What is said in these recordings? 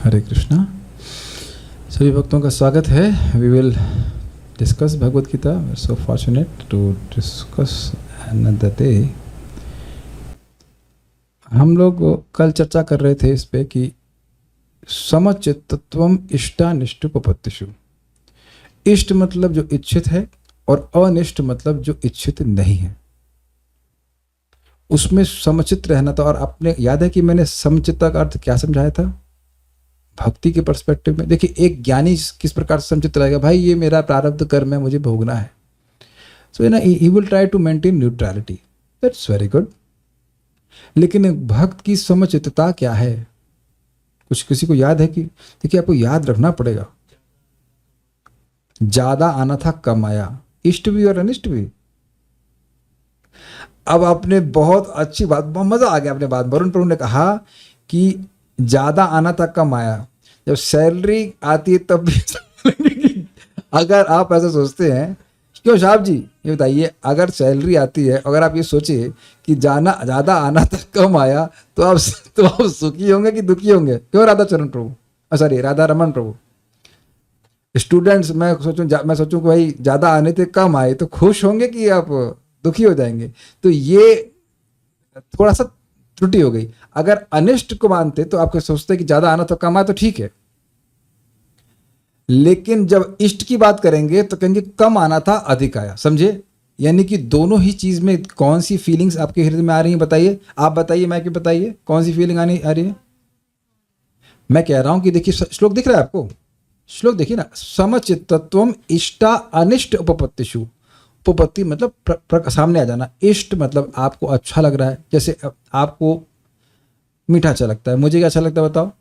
हरे कृष्णा। सभी भक्तों का स्वागत है। We will discuss Bhagavad Gita. We are so fortunate to discuss another day. हम लोग कल चर्चा कर रहे थे इस पे कि समचित्तत्वम इष्टानिष्टोपपत्तिषु। इष्ट मतलब जो इच्छित है और अनिष्ट मतलब जो इच्छित नहीं है, उसमें समचित्त रहना था। और आपने याद है कि मैंने समचित्त का अर्थ क्या समझाया था भक्ति के पर्सपेक्टिव में। देखिए, एक ज्ञानी किस प्रकार से समचित्त रहेगा, भाई ये मेरा प्रारब्ध कर्म है, मुझे भोगना है। So he will try to maintain neutrality, that's very good. लेकिन एक भक्त की समचित्तता क्या है, कुछ किसी को याद है कि? देखिए, आपको याद रखना पड़ेगा, ज्यादा आना था कम आया, इष्ट भी और अनिष्ट भी। अब आपने बहुत अच्छी बात, बहुत मजा आ गया आपने बात। वरुण प्रभु ने कहा कि ज्यादा आना था कम आया। जब सैलरी आती है तब भी अगर आप ऐसा सोचते हैं, क्यों साहब जी ये बताइए, अगर सैलरी आती है, अगर आप ये सोचिए कि जाना ज्यादा आना था कम आया, तो आप सुखी होंगे कि दुखी होंगे? क्यों राधा चरण प्रभु, सॉरी राधा रमन प्रभु। स्टूडेंट्स, मैं सोचूं कि भाई ज्यादा आने थे कम आए, तो खुश होंगे कि आप दुखी हो जाएंगे? तो ये थोड़ा सा त्रुटि हो गई। अगर अनिष्ट को मानते तो आपको सोचते कि ज्यादा आना तो कम आया तो ठीक है, लेकिन जब इष्ट की बात करेंगे तो कहेंगे कम आना था अधिक आया। समझे? यानी कि दोनों ही चीज में कौन सी फीलिंग्स आपके हृदय में आ रही हैं? बताइए, आप बताइए, मैं क्यों बताइए कौन सी फीलिंग आ रही है? मैं कह रहा हूं कि देखिए, श्लोक दिख रहा है आपको? श्लोक देखिए ना, समचित्तत्वम इष्टा अनिष्ट उपपत्तिषु। उपपत्ति मतलब सामने आ जाना, इष्ट मतलब आपको अच्छा लग रहा है। जैसे आपको मीठा अच्छा लगता है, मुझे क्या अच्छा लगता है बताओ?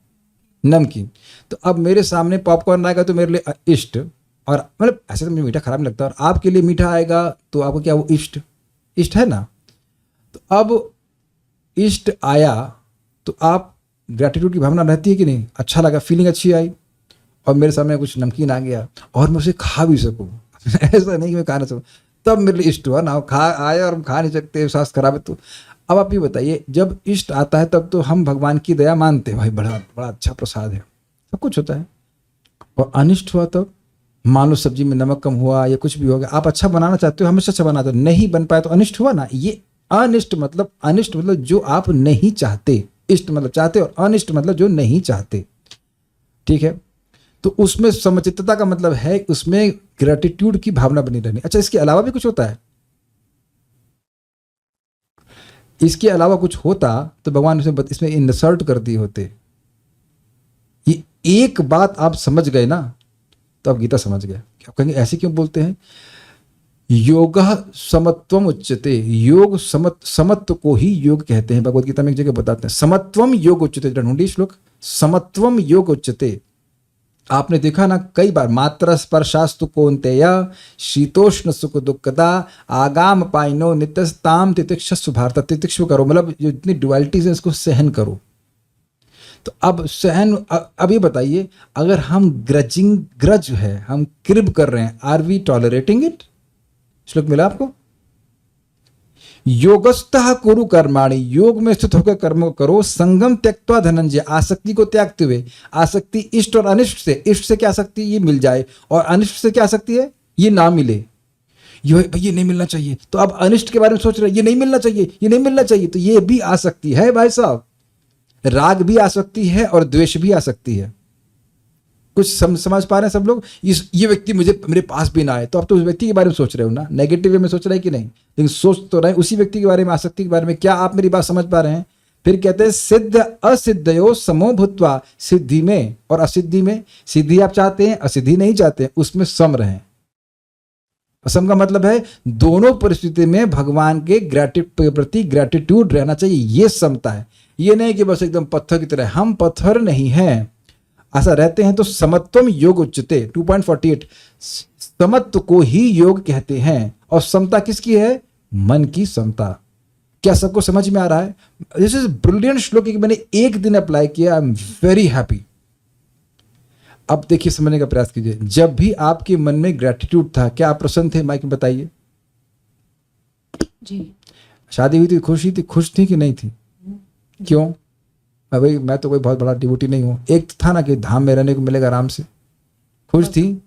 नमकीन। तो अब मेरे सामने पॉपकॉर्न आएगा तो मेरे लिए इष्ट, और मतलब ऐसे तो मुझे मीठा खराब नहीं लगता, और आपके लिए मीठा आएगा तो आपको क्या, वो इष्ट? इष्ट है ना? तो अब इष्ट आया तो आप ग्रेटिट्यूड की भावना रहती है कि नहीं? अच्छा लगा, फीलिंग अच्छी आई। और मेरे सामने कुछ नमकीन आ गया और मैं उसे खा भी सकूं ऐसा नहीं कि मैं खा ना सकूं, तब मेरे लिए इष्ट हुआ ना। खा आया और हम खा नहीं सकते, स्वास्थ्य खराब है। तो अब आप ये बताइए, जब इष्ट आता है तब तो हम भगवान की दया मानते हैं, भाई बड़ा बड़ा अच्छा प्रसाद है, सब कुछ होता है। और अनिष्ट हुआ तब, मान लो सब्जी में नमक कम हुआ या कुछ भी हो गया, आप अच्छा बनाना चाहते हो, हमेशा अच्छा बनाते हो, नहीं बन पाया तो अनिष्ट हुआ ना। ये अनिष्ट मतलब जो आप नहीं चाहते। इष्ट मतलब चाहते और अनिष्ट मतलब जो नहीं चाहते। ठीक है? तो उसमें समचित्तता का मतलब है उसमें ग्रेटिट्यूड की भावना बनी रहनी। अच्छा, इसके अलावा भी कुछ होता है? इसके अलावा कुछ होता तो भगवान इसमें इंसर्ट कर दिए होते। ये एक बात आप समझ गए ना, तो आप गीता समझ गए। आप कहेंगे ऐसे क्यों बोलते हैं? योग समत्वम उच्यते। योग समत्व को ही योग कहते हैं। भगवद गीता में एक जगह बताते हैं, समत्वम योग उच्यते। ढूंढिए श्लोक, समत्वम योग उच्यते। आपने देखा ना कई बार, मात्र स्पर्शास्तु कौन्तेय शीतोष्ण सुख दुखदा आगाम पाइनो नित्यस्ताम तितिक्षस्व भारत। तितिक्षु करो मतलब जो इतनी ड्युअलिटीज है इसको सहन करो। तो अब सहन, अब ये बताइए, अगर हम ग्रज है, हम क्रिब कर रहे हैं, आर वी टॉलरेटिंग इट? श्लोक मिला आपको? योगस्थः कुरु कर्माणि, योग में स्थित होकर कर्म करो, संगम त्यक्त्वा धनंजय, आसक्ति को त्यागते हुए। आसक्ति इष्ट और अनिष्ट से, इष्ट से क्या आसक्ति? ये मिल जाए, और अनिष्ट से क्या आसक्ति है? ये ना मिले। ये नहीं मिलना चाहिए, तो अब अनिष्ट के बारे में सोच रहे, ये नहीं मिलना चाहिए, ये नहीं मिलना चाहिए, तो ये भी आसक्ति है भाई साहब। राग भी आसक्ति है और द्वेष भी आसक्ति है। कुछ समझ पा रहे हैं सब लोग? ये व्यक्ति मेरे पास भी ना आए, तो आप तो उस व्यक्ति के बारे में सोच रहे हो ना, नेगेटिव वे में सोच रहे हैं कि नहीं? लेकिन सोच तो रहे उसी व्यक्ति के बारे में, आसक्ति के बारे में। क्या आप मेरी बात समझ पा रहे हैं? फिर कहते हैं सिद्ध असिद्धयो समो भूत्वा। सिद्धि में और असिद्धि में, सिद्धि आप चाहते हैं, असिद्धि नहीं चाहते हैं, उसमें सम रहें। सम का मतलब है दोनों परिस्थिति में भगवान के प्रति ग्रेटिट्यूड रहना चाहिए, ये समता है। ये नहीं कि बस एकदम पत्थर की तरह, हम पत्थर नहीं हैं, ऐसा रहते हैं तो समत्वम योग उच्यते। 2.48, समत्व को ही योग कहते हैं। और समता किसकी है? मन की समता। क्या सबको समझ में आ रहा है? दिस इज ब्रिलियंट श्लोक, मैंने एक दिन अप्लाई किया, आई एम वेरी हैप्पी। अब देखिए, समझने का प्रयास कीजिए। जब भी आपके मन में ग्रेटिट्यूड था, क्या आप प्रसन्न थे? माइक में बताइए जी। शादी हुई थी, खुशी थी, खुश थी कि नहीं थी? क्यों? भाई मैं तो कोई बहुत बड़ा डिवोटी नहीं हूँ। एक था ना कि धाम में रहने को मिलेगा आराम से, खुश थी।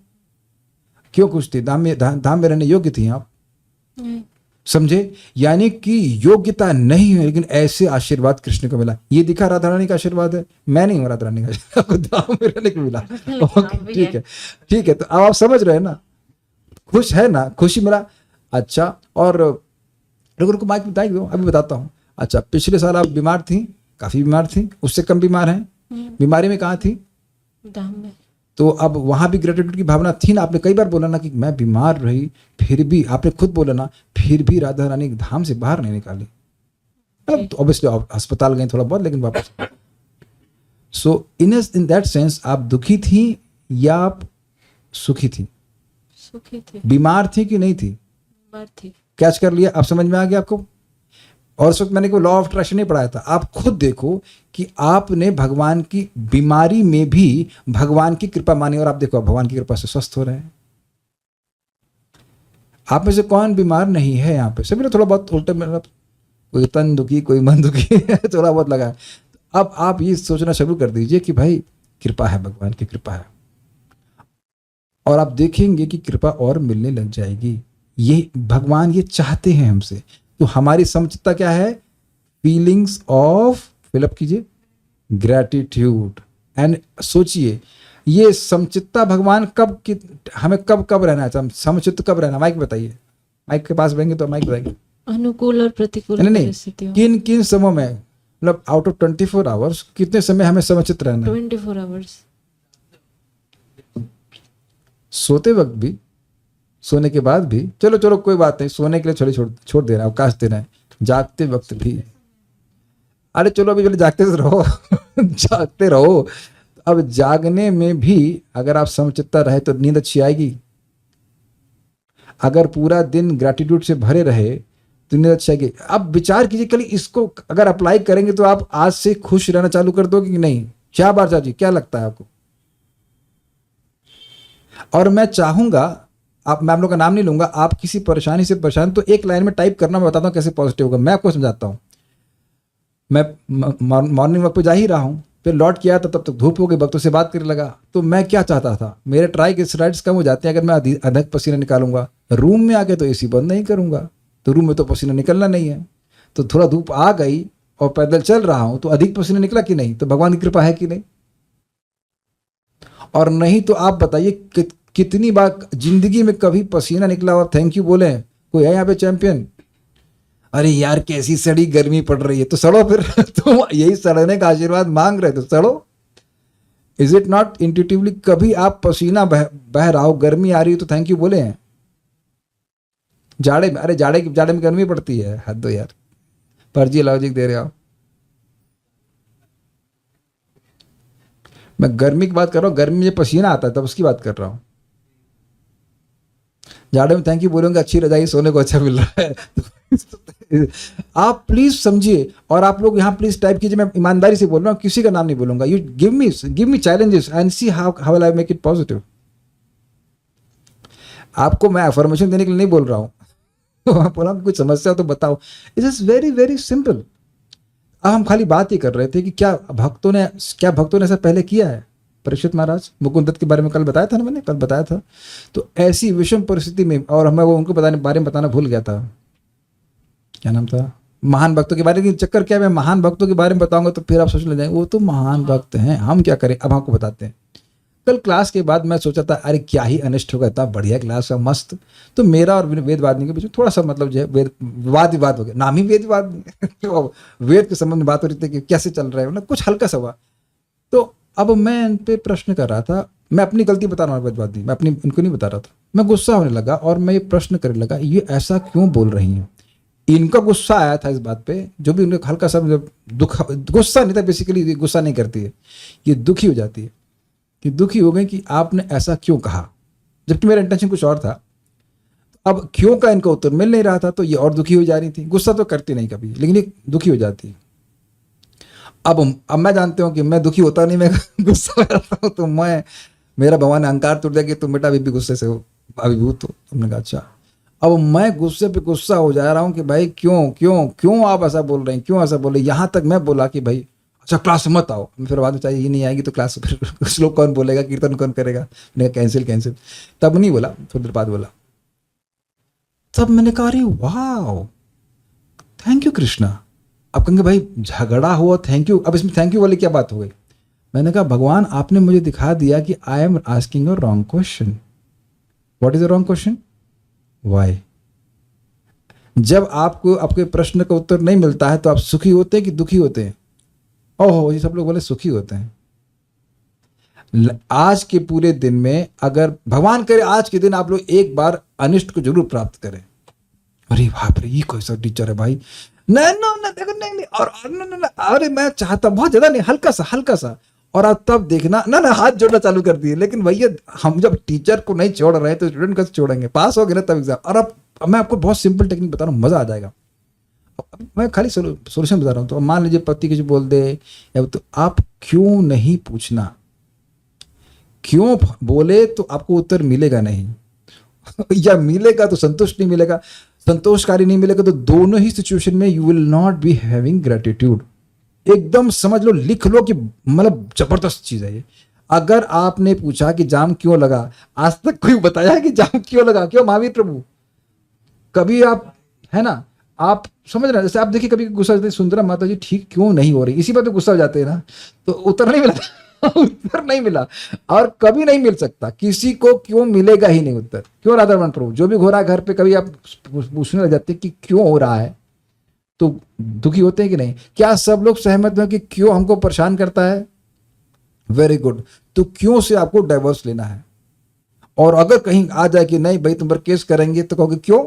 क्यों खुश थी? धाम में रहने योग्य थी आप, समझे? यानी कि योग्यता नहीं है, लेकिन ऐसे आशीर्वाद कृष्ण को मिला। ये दिखा राधा रानी का आशीर्वाद है, मैं नहीं हूँ राधा रानी का, आपको धाम में रहने को मिला। ओके, ठीक है, ठीक है। तो अब आप समझ रहे हैं ना, खुश है ना, खुशी मिला। अच्छा, और रुको रुको, माइक बताइए दो, अभी बताता हूँ। अच्छा, पिछले साल आप बीमार थी, काफी बीमार थी, उससे कम बीमार हैं। बीमारी में कहाँ थी? धाम में। तो अब वहां भी ग्रेटिट्यूड की भावना थी ना? आपने कई बार बोला ना कि मैं बीमार रही, फिर भी आपने खुद बोला ना, फिर भी राधा रानी धाम से बाहर नहीं निकाली। मतलब तो ऑब्वियसली अस्पताल गए थोड़ा बहुत, लेकिन वापस। सो इन दैट सेंस आप दुखी थी या आप सुखी थी? सुखी थी। बीमार थी कि नहीं थी? बीमार थी। कैच कर लिया? अब समझ में आ गया आपको? और उस वक्त मैंने कोई लॉ ऑफ अट्रैक्शन नहीं पढ़ाया था। आप खुद देखो कि आपने भगवान की बीमारी में भी भगवान की कृपा मानी, और आप देखो भगवान की कृपा से स्वस्थ हो रहे हैं। आप में से कौन बीमार नहीं है यहाँ पे? सभी लोग थोड़ा बहुत उल्टे, मतलब कोई तन दुखी, कोई मन दुखी थोड़ा बहुत लगा है। अब आप ये सोचना शुरू कर दीजिए कि भाई कृपा है, भगवान की कृपा है, और आप देखेंगे कि कृपा और मिलने लग जाएगी। ये भगवान ये चाहते हैं हमसे। तो हमारी समचित्ता क्या है? फीलिंग्स ऑफ, फिलअप कीजिए, ग्रैटिट्यूड। एंड सोचिए ये समचित्ता भगवान हमें कब कब रहना है, समचित्त कब रहना? माइक बताइए, माइक के पास रहेंगे तो माइक बताएंगे। अनुकूल और प्रतिकूल नहीं, परिस्थितियों। किन किन समय में, मतलब आउट ऑफ 24 आवर्स कितने समय हमें समचित्त रहना है? 24 आवर्स। सोते वक्त भी, सोने के बाद भी। चलो चलो कोई बात नहीं, सोने के लिए छोड़ देना, अवकाश देना है। जागते वक्त भी, अरे चलो अभी जागते रहो जागते रहो। अब जागने में भी अगर आप समचित्ता रहे तो नींद अच्छी आएगी। अगर पूरा दिन ग्रैटिट्यूड से भरे रहे तो नींद अच्छी आएगी। अब विचार कीजिए, कल इसको अगर अप्लाई करेंगे तो आप आज से खुश रहना चालू कर दोगे कि नहीं? क्या बात जी, क्या लगता है आपको? और मैं चाहूंगा, मैं आप लोग का नाम नहीं लूंगा, आप किसी परेशानी से परेशान तो एक लाइन में टाइप करना, मैं बताता हूँ कैसे पॉजिटिव होगा। मैं आपको समझाता हूँ। मैं मॉर्निंग वॉक पे जा ही रहा हूँ, फिर लौट के आया तो तब तक धूप हो गई, भक्तों से बात करने लगा। तो मैं क्या चाहता था, मेरे ट्राइग्लिसराइड्स कम हो जाते हैं अगर मैं अधिक पसीना निकालूंगा। रूम में आके तो एसी बंद नहीं करूंगा, तो रूम में तो पसीना निकलना नहीं है। तो थोड़ा धूप आ गई और पैदल चल रहा हूं तो अधिक पसीना निकला कि नहीं? तो भगवान की कृपा है कि नहीं? और नहीं तो आप बताइए कितनी बार जिंदगी में कभी पसीना निकला और थैंक यू बोले? कोई है यहाँ पे चैंपियन? अरे यार कैसी सड़ी गर्मी पड़ रही है, तो सड़ो फिर तुम यही सड़ने का आशीर्वाद मांग रहे तो सड़ो। Is it not intuitively? कभी आप पसीना बह रहा हो, गर्मी आ रही हो तो थैंक यू बोले हैं? जाड़े में, अरे जाड़े में गर्मी पड़ती है, हद दो यार, फर्जी लॉजिक दे रहे हो। मैं गर्मी की बात कर रहा हूँ, गर्मी में पसीना आता है तब उसकी बात कर रहा हूँ। जाड़े में थैंक यू बोलेंगे, अच्छी रजाई, सोने को अच्छा मिल रहा है आप प्लीज समझिए। और आप लोग यहाँ प्लीज टाइप कीजिए, मैं ईमानदारी से बोल रहा हूँ, किसी का नाम नहीं बोलूंगा। You give me challenges and see how will I make it positive. आपको मैं अफर्मेशन देने के लिए नहीं बोल रहा हूँ बोला कुछ समस्या तो बताओ। It is very very simple. अब हम खाली बात ही कर रहे थे कि क्या भक्तों ने ऐसा पहले किया है? परीक्षित महाराज, मुकुंद दत्त के बारे में कल बताया था ना, मैंने कल बताया था। तो ऐसी विषम परिस्थिति में, और हमें वो उनको बारे में बताना भूल गया था, क्या नाम था, महान भक्तों के बारे में। चक्कर क्या है, मैं महान भक्तों के बारे में बताऊंगा तो फिर आप सोचने जाएंगे वो तो महान भक्त हैं, हम क्या करें। अब आपको बताते हैं। कल क्लास के बाद मैं सोचा था अरे क्या ही अनिष्ट होगा, इतना बढ़िया क्लास है, मस्त। तो मेरा और वेदवादिनी के बीच में थोड़ा सा मतलब जो है वाद विवाद हो गया। नाम ही वेदवाद तो वेद के संबंध में बात हो रही थी कि कैसे चल रहा है, कुछ हल्का सा हुआ। तो अब मैं इन पे प्रश्न कर रहा था, मैं अपनी गलती बता रहा हूँ वेदवादी, मैं अपनी इनको नहीं बता रहा था। मैं गुस्सा होने लगा और मैं ये प्रश्न करने लगा, ये ऐसा क्यों बोल रही हैं? इनका गुस्सा आया था इस बात पे, जो भी उन्हें हल्का सा दुख, गुस्सा नहीं था बेसिकली, गुस्सा नहीं करती है, ये दुखी हो जाती है कि दुखी हो गई कि आपने ऐसा क्यों कहा, जबकि मेरा इंटेंशन कुछ और था। अब क्यों का इनका उत्तर मिल नहीं रहा था, तो ये और दुखी हो जा रही थी। गुस्सा तो करती नहीं कभी, लेकिन ये दुखी हो जाती है। अब मैं जानते हूँ कि मैं दुखी होता नहीं, मैं गुस्सा करता हूँ तो मेरा भगवान ने अहंकार तोड़ दिया कि तुम बेटा अभी भी गुस्से से हो, अभिभूत हो। तुमने कहा अच्छा। अब मैं गुस्से पे गुस्सा हो जा रहा हूँ कि भाई क्यों क्यों क्यों आप ऐसा बोल रहे हैं, क्यों ऐसा बोले। यहाँ तक मैं बोला कि भाई अच्छा क्लास में मत आओ। फिर बाद में चाहिए ये नहीं आएगी तो क्लास फिर श्लोक कौन बोलेगा, कीर्तन कौन करेगा। मैंने कहा कैंसिल कैंसिल। तब नहीं बोला, थोड़ी देर बाद बोला। तब मैंने कहा अरे वाह, थैंक यू कृष्णा। अब कहेंगे भाई झगड़ा हुआ थैंक यू, अब इसमें थैंक यू वाली क्या बात हो गई। मैंने कहा भगवान आपने मुझे दिखा दिया कि I am asking a wrong question. What is a wrong question? Why? जब आपको आपके प्रश्न का उत्तर नहीं मिलता है तो आप सुखी होते हैं कि दुखी होते हैं? ओहो, ये सब लोग बोले सुखी होते हैं। आज के पूरे दिन में अगर भगवान करे आज के दिन आप लोग एक बार अनिष्ट को जरूर प्राप्त करें। अरे बाप रे, ये कोई सा टीचर है भाई, नहीं नहीं देखो नहीं और नहीं, अरे मैं चाहता बहुत ज्यादा नहीं, हल्का सा। और आप तब देखना ना हाथ जोड़ना चालू कर दिए। लेकिन भैया हम जब टीचर को नहीं छोड़ रहे हैं तो स्टूडेंट कैसे छोड़ेंगे? पास हो गए ना तब एग्जाम। और अब मैं आपको बहुत सिंपल टेक्निक बता रहा हूँ, मजा आ जाएगा। मैं खाली सोल्यूशन बता रहा हूँ। तो मान लीजिए पति कुछ बोल दे या तो आप क्यों नहीं पूछना, क्यों बोले तो आपको उत्तर मिलेगा नहीं या मिलेगा तो संतुष्ट नहीं मिलेगा, संतोषकारी नहीं मिलेगा, तो दोनों ही सिचुएशन में you will not be having gratitude. एकदम समझ लो, लिख लो कि मतलब जबरदस्त चीज है ये। अगर आपने पूछा कि जाम क्यों लगा, आज तक कोई बताया कि जाम क्यों लगा? क्यों महावीर प्रभु? कभी आप है ना, आप समझ रहे हैं? जैसे आप देखिए कभी गुस्सा जाते, सुंदरा माता जी ठीक क्यों नहीं हो रही, इसी बात पे गुस्सा हो जाते हैं ना, तो उत्तर नहीं मिला उत्तर नहीं मिला और कभी नहीं मिल सकता किसी को, क्यों मिलेगा ही नहीं उत्तर। क्यों राधारमण प्रभु? जो भी हो रहा है घर पे, कभी आप पूछने लग जाते हैं कि क्यों हो रहा है तो दुखी होते हैं कि नहीं? क्या सब लोग सहमत हैं कि क्यों हमको परेशान करता है? Very good. तो क्यों से आपको डाइवोर्स लेना है। और अगर कहीं आ जाए कि नहीं भाई तुम पर केस करेंगे तो कहोगे क्यों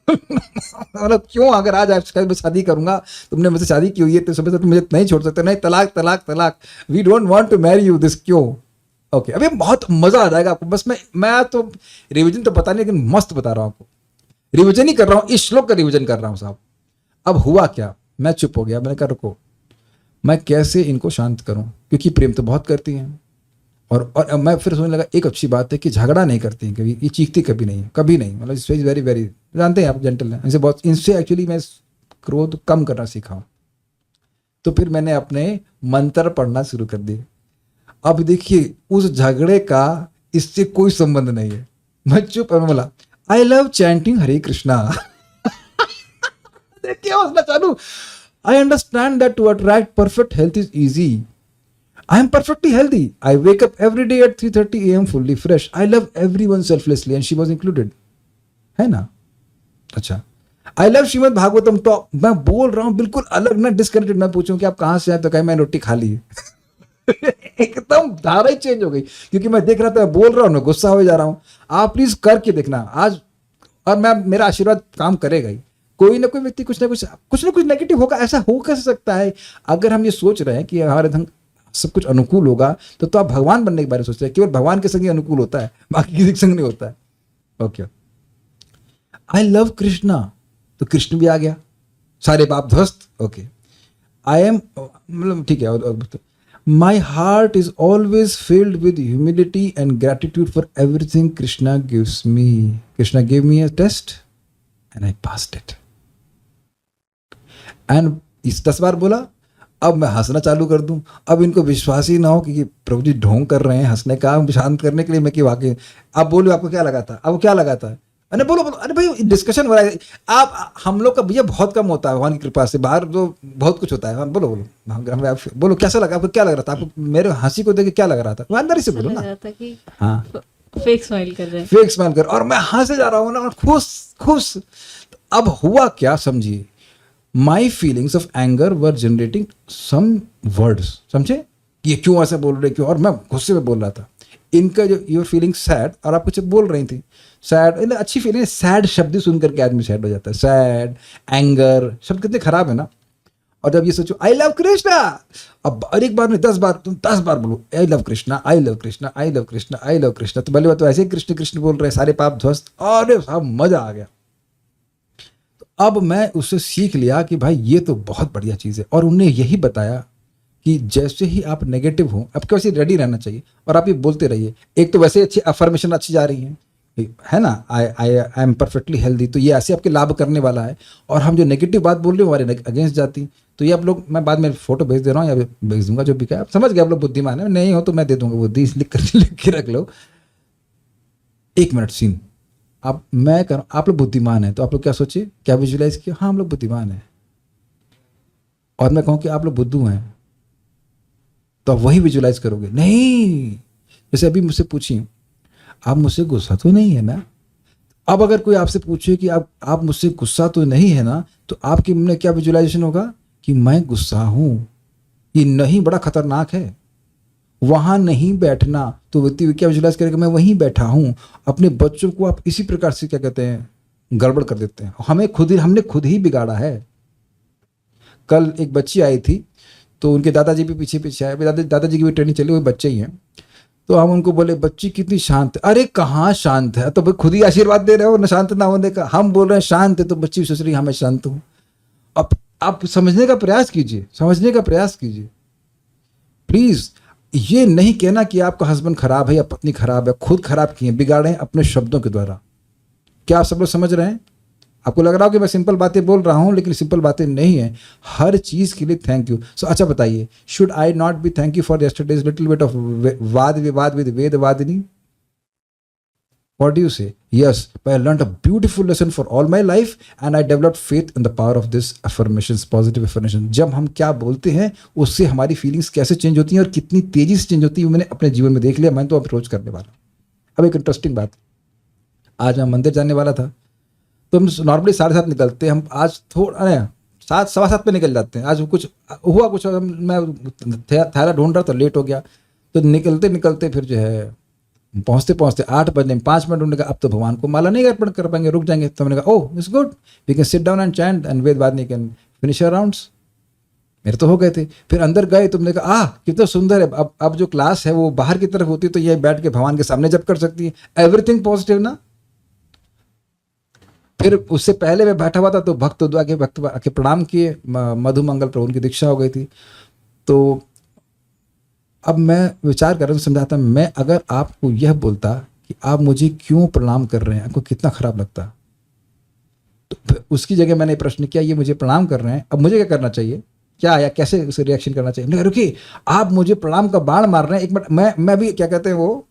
मतलब क्यों? अगर आज मैं शादी करूंगा, तुमने मुझसे शादी की हुई है तो समझ तुम मुझे नहीं छोड़ सकते, नहीं तलाक तलाक तलाक, we don't want to marry you, this क्यों? ओके, अभी बहुत मजा आ जाएगा आपको। बस मैं तो रिवीजन तो पता नहीं, लेकिन मस्त बता रहा हूं आपको। रिवीजन ही कर रहा हूं, इस श्लोक का रिवीजन कर रहा हूं साहब। अब हुआ क्या, मैं चुप हो गया। मैंने कहा रुको, मैं कैसे इनको शांत करूं, क्योंकि प्रेम तो बहुत करती हैं। और मैं फिर सोचने लगा एक अच्छी बात है कि झगड़ा नहीं करती हैं कभी, ये चीखती कभी नहीं, कभी नहीं। मतलब इट्स वेरी वेरी, जानते हैं आप जेंटल हैं, इनसे बहुत, इनसे एक्चुअली मैं क्रोध कम करना सीखा हूं। तो फिर मैंने अपने मंत्र पढ़ना शुरू कर दिए। अब देखिए उस झगड़े का इससे कोई संबंध नहीं है। मैं चुप बोला I love chanting Hare Krishna देखिए हंसना चालू। I understand that to attract perfect health is easy. I am perfectly healthy. I wake up every day at 3:30 a.m. fully fresh. I love everyone selflessly and she was included. है ना? अच्छा, I love Shrimad Bhagavatam. तो मैं बोल रहा हूँ बिल्कुल अलग ना, डिस्कनेक्टेड। मैं पूछूं कि आप कहाँ से आए तो कहे मैं रोटी खा ली एकदम धारा ही चेंज हो गई, क्योंकि मैं देख रहा था, मैं बोल रहा हूँ, मैं गुस्सा हो जा रहा हूँ। आप प्लीज करके देखना आज, और मैं मेरा आशीर्वाद काम करेगा ही। कोई ना कोई व्यक्ति कुछ ना कुछ नेगेटिव होगा। ऐसा हो कैसे सकता है? अगर हम ये सोच रहे हैं कि हमारे ढंग सब कुछ अनुकूल होगा तो आप भगवान बनने के बारे में सोच रहे हैं। केवल भगवान के संग ही अनुकूल होता है, बाकी किसी के संग नहीं होता है। ओके, आई लव कृष्णा, तो कृष्ण भी आ गया, सारे पाप ध्वस्त। ओके, आई एम, मतलब ठीक है, my heart is always filled with humility and gratitude for everything Krishna gives me. Krishna give me a test and I passed it. And इस 10 बार बोला। अब मैं हंसना चालू कर दूं। अब इनको विश्वास ही ना हो कि प्रभु जी ढोंग कर रहे हैं हंसने का, शांत करने के लिए। मैं कि वाकई अब बोलो आपको क्या लगा था, अब क्या लगा था? अरे बोलो बोलो, अरे भाई डिस्कशन हो रहा है। आप हम लोग का भैया बहुत कम होता है भगवान की कृपा से, बाहर तो बहुत कुछ होता है। बोलो बोलो बोलो, कैसा लगा आपको? क्या लग रहा था आपको? मेरे हंसी को देख के क्या लग रहा था? अंदर ही से बोलो ना। हाँ, फेक स्माइल कर रहे हैं, फेक स्माइल कर, और मैं हंसे जा रहा हूँ ना, खुश। अब हुआ क्या समझिए, my feelings of anger were generating some words. समझे ये क्यों ऐसा बोल रहे, क्यों? और मैं गुस्से में बोल रहा था। इनका जो यूर फीलिंग सैड, और आप कुछ बोल रही थी सैड, अच्छी फीलिंग। सैड शब्द सुन करके आदमी सैड हो जाता है। सैड, एंगर शब्द कितने खराब है ना। और जब ये सोचो आई लव कृष्णा, अब और एक बार में 10 बार, तुम 10 बार बोलो आई love Krishna, I love Krishna, I love Krishna, I love Krishna, तो पहले बात तो ऐसे ही कृष्ण कृष्ण बोल रहे, सारे पाप ध्वस्त। अरे साहब मजा आ गया। अब मैं उससे सीख लिया कि भाई ये तो बहुत बढ़िया चीज़ है। और उन्होंने यही बताया कि जैसे ही आप नेगेटिव हो, आपके वैसे रेडी रहना चाहिए और आप ये बोलते रहिए। एक तो वैसे अच्छी अफर्मेशन अच्छी जा रही है ना, आई एम परफेक्टली हेल्दी, तो ये ऐसे आपके लाभ करने वाला है। और हम जो नेगेटिव बात बोल रहे हैं हमारे अगेंस्ट जाती, तो ये आप लोग, मैं बाद में फोटो भेज दे रहा हूँ या भेज दूंगा, जो भी क्या आप समझ गए, आप लोग बुद्धिमान है, नहीं हो तो मैं दे दूंगा बुद्धि, लिख के रख लो। 1 मिनट सीन, आप मैं कर, आप लोग बुद्धिमान हैं तो आप लोग क्या सोचिए, क्या विजुलाइज किया, हाँ हम लोग बुद्धिमान हैं, और मैं कहूँ कि आप लोग बुद्धू हैं तो आप वही विजुलाइज करोगे। नहीं, जैसे अभी मुझसे पूछिए, आप मुझसे गुस्सा तो नहीं है ना, अब अगर कोई आपसे पूछे कि आप मुझसे गुस्सा तो नहीं है ना, तो आपके मन में क्या विजुलाइजेशन होगा कि मैं गुस्सा हूं, ये नहीं बड़ा खतरनाक है, वहां नहीं बैठना, तो व्यक्ति क्या विजुलाइज करेगा, मैं वहीं बैठा हूं। अपने बच्चों को आप इसी प्रकार से क्या कहते हैं, गड़बड़ कर देते हैं, हमने खुद ही बिगाड़ा है। कल एक बच्ची आई थी, तो उनके दादाजी भी पीछे पीछे आए, दादाजी की भी ट्रेनिंग चली, वो बच्चे ही हैं, तो हम उनको बोले बच्ची कितनी शांत है, अरे कहाँ शांत है, तो खुद ही आशीर्वाद दे रहे हो ना शांत ना होने का, हम बोल रहे हैं शांत है, तो बच्ची सोच रही है मैं शांत हूँ। अब आप समझने का प्रयास कीजिए, समझने का प्रयास कीजिए प्लीज। ये नहीं कहना कि आपका हस्बैंड खराब है या पत्नी खराब है, खुद खराब किए, बिगाड़े हैं अपने शब्दों के द्वारा। क्या आप सब लोग समझ रहे हैं? आपको लग रहा हो कि मैं सिंपल बातें बोल रहा हूं, लेकिन सिंपल बातें नहीं है, हर चीज के लिए थैंक यू। सो अच्छा बताइए, should I not be thank you for yesterday's little bit of वाद विवाद with वेदवादिनी? What do you say? Yes, but I learned a beautiful lesson for all my life and I developed faith in the power of this affirmations, positive affirmation. जब हम क्या बोलते हैं उससे हमारी feelings कैसे चेंज होती हैं और कितनी तेजी से चेंज होती है, मैंने अपने जीवन में देख लिया, मैं तो अप्रोच करने वाला। अब एक इंटरेस्टिंग बात, आज मैं मंदिर जाने वाला था, तो हम नॉर्मली 7:30 निकलते हैं, हम आज थोड़ा 7 सवा 7 पे निकल जाते हैं। आज कुछ हुआ, कुछ मैं थैला ढूंढ रहा था, लेट हो गया, तो निकलते निकलते फिर जो है पहुंचते पहुंचते 8 बजने में 5 मिनट, उन्होंने कहा अब तो भगवान को माला नहीं अर्पण कर पाएंगे, रुक जाएंगे। तो मैंने कहा oh it's good, we can sit down and chant and Vedavadini can finish our rounds. मेरे तो हो गए थे। फिर अंदर गए, तुमने कहा कितना सुंदर है, अब जो क्लास है वो बाहर की तरफ होती है, तो ये बैठ के भगवान के सामने जब कर सकती है, एवरीथिंग पॉजिटिव ना। फिर उससे पहले मैं बैठा हुआ था, तो भक्त आके प्रणाम किए, मधु मंगल प्रभु उनकी दीक्षा हो गई थी। तो अब मैं विचार कर रहा हूँ, समझाता, मैं अगर आपको यह बोलता कि आप मुझे क्यों प्रणाम कर रहे हैं, आपको कितना खराब लगता? तो उसकी जगह मैंने प्रश्न किया, ये मुझे प्रणाम कर रहे हैं, अब मुझे क्या करना चाहिए, क्या या कैसे उसे रिएक्शन करना चाहिए? रुकिए, आप मुझे प्रणाम का बाण मार रहे हैं, एक मिनट, मैं भी क्या कहते हैं वो,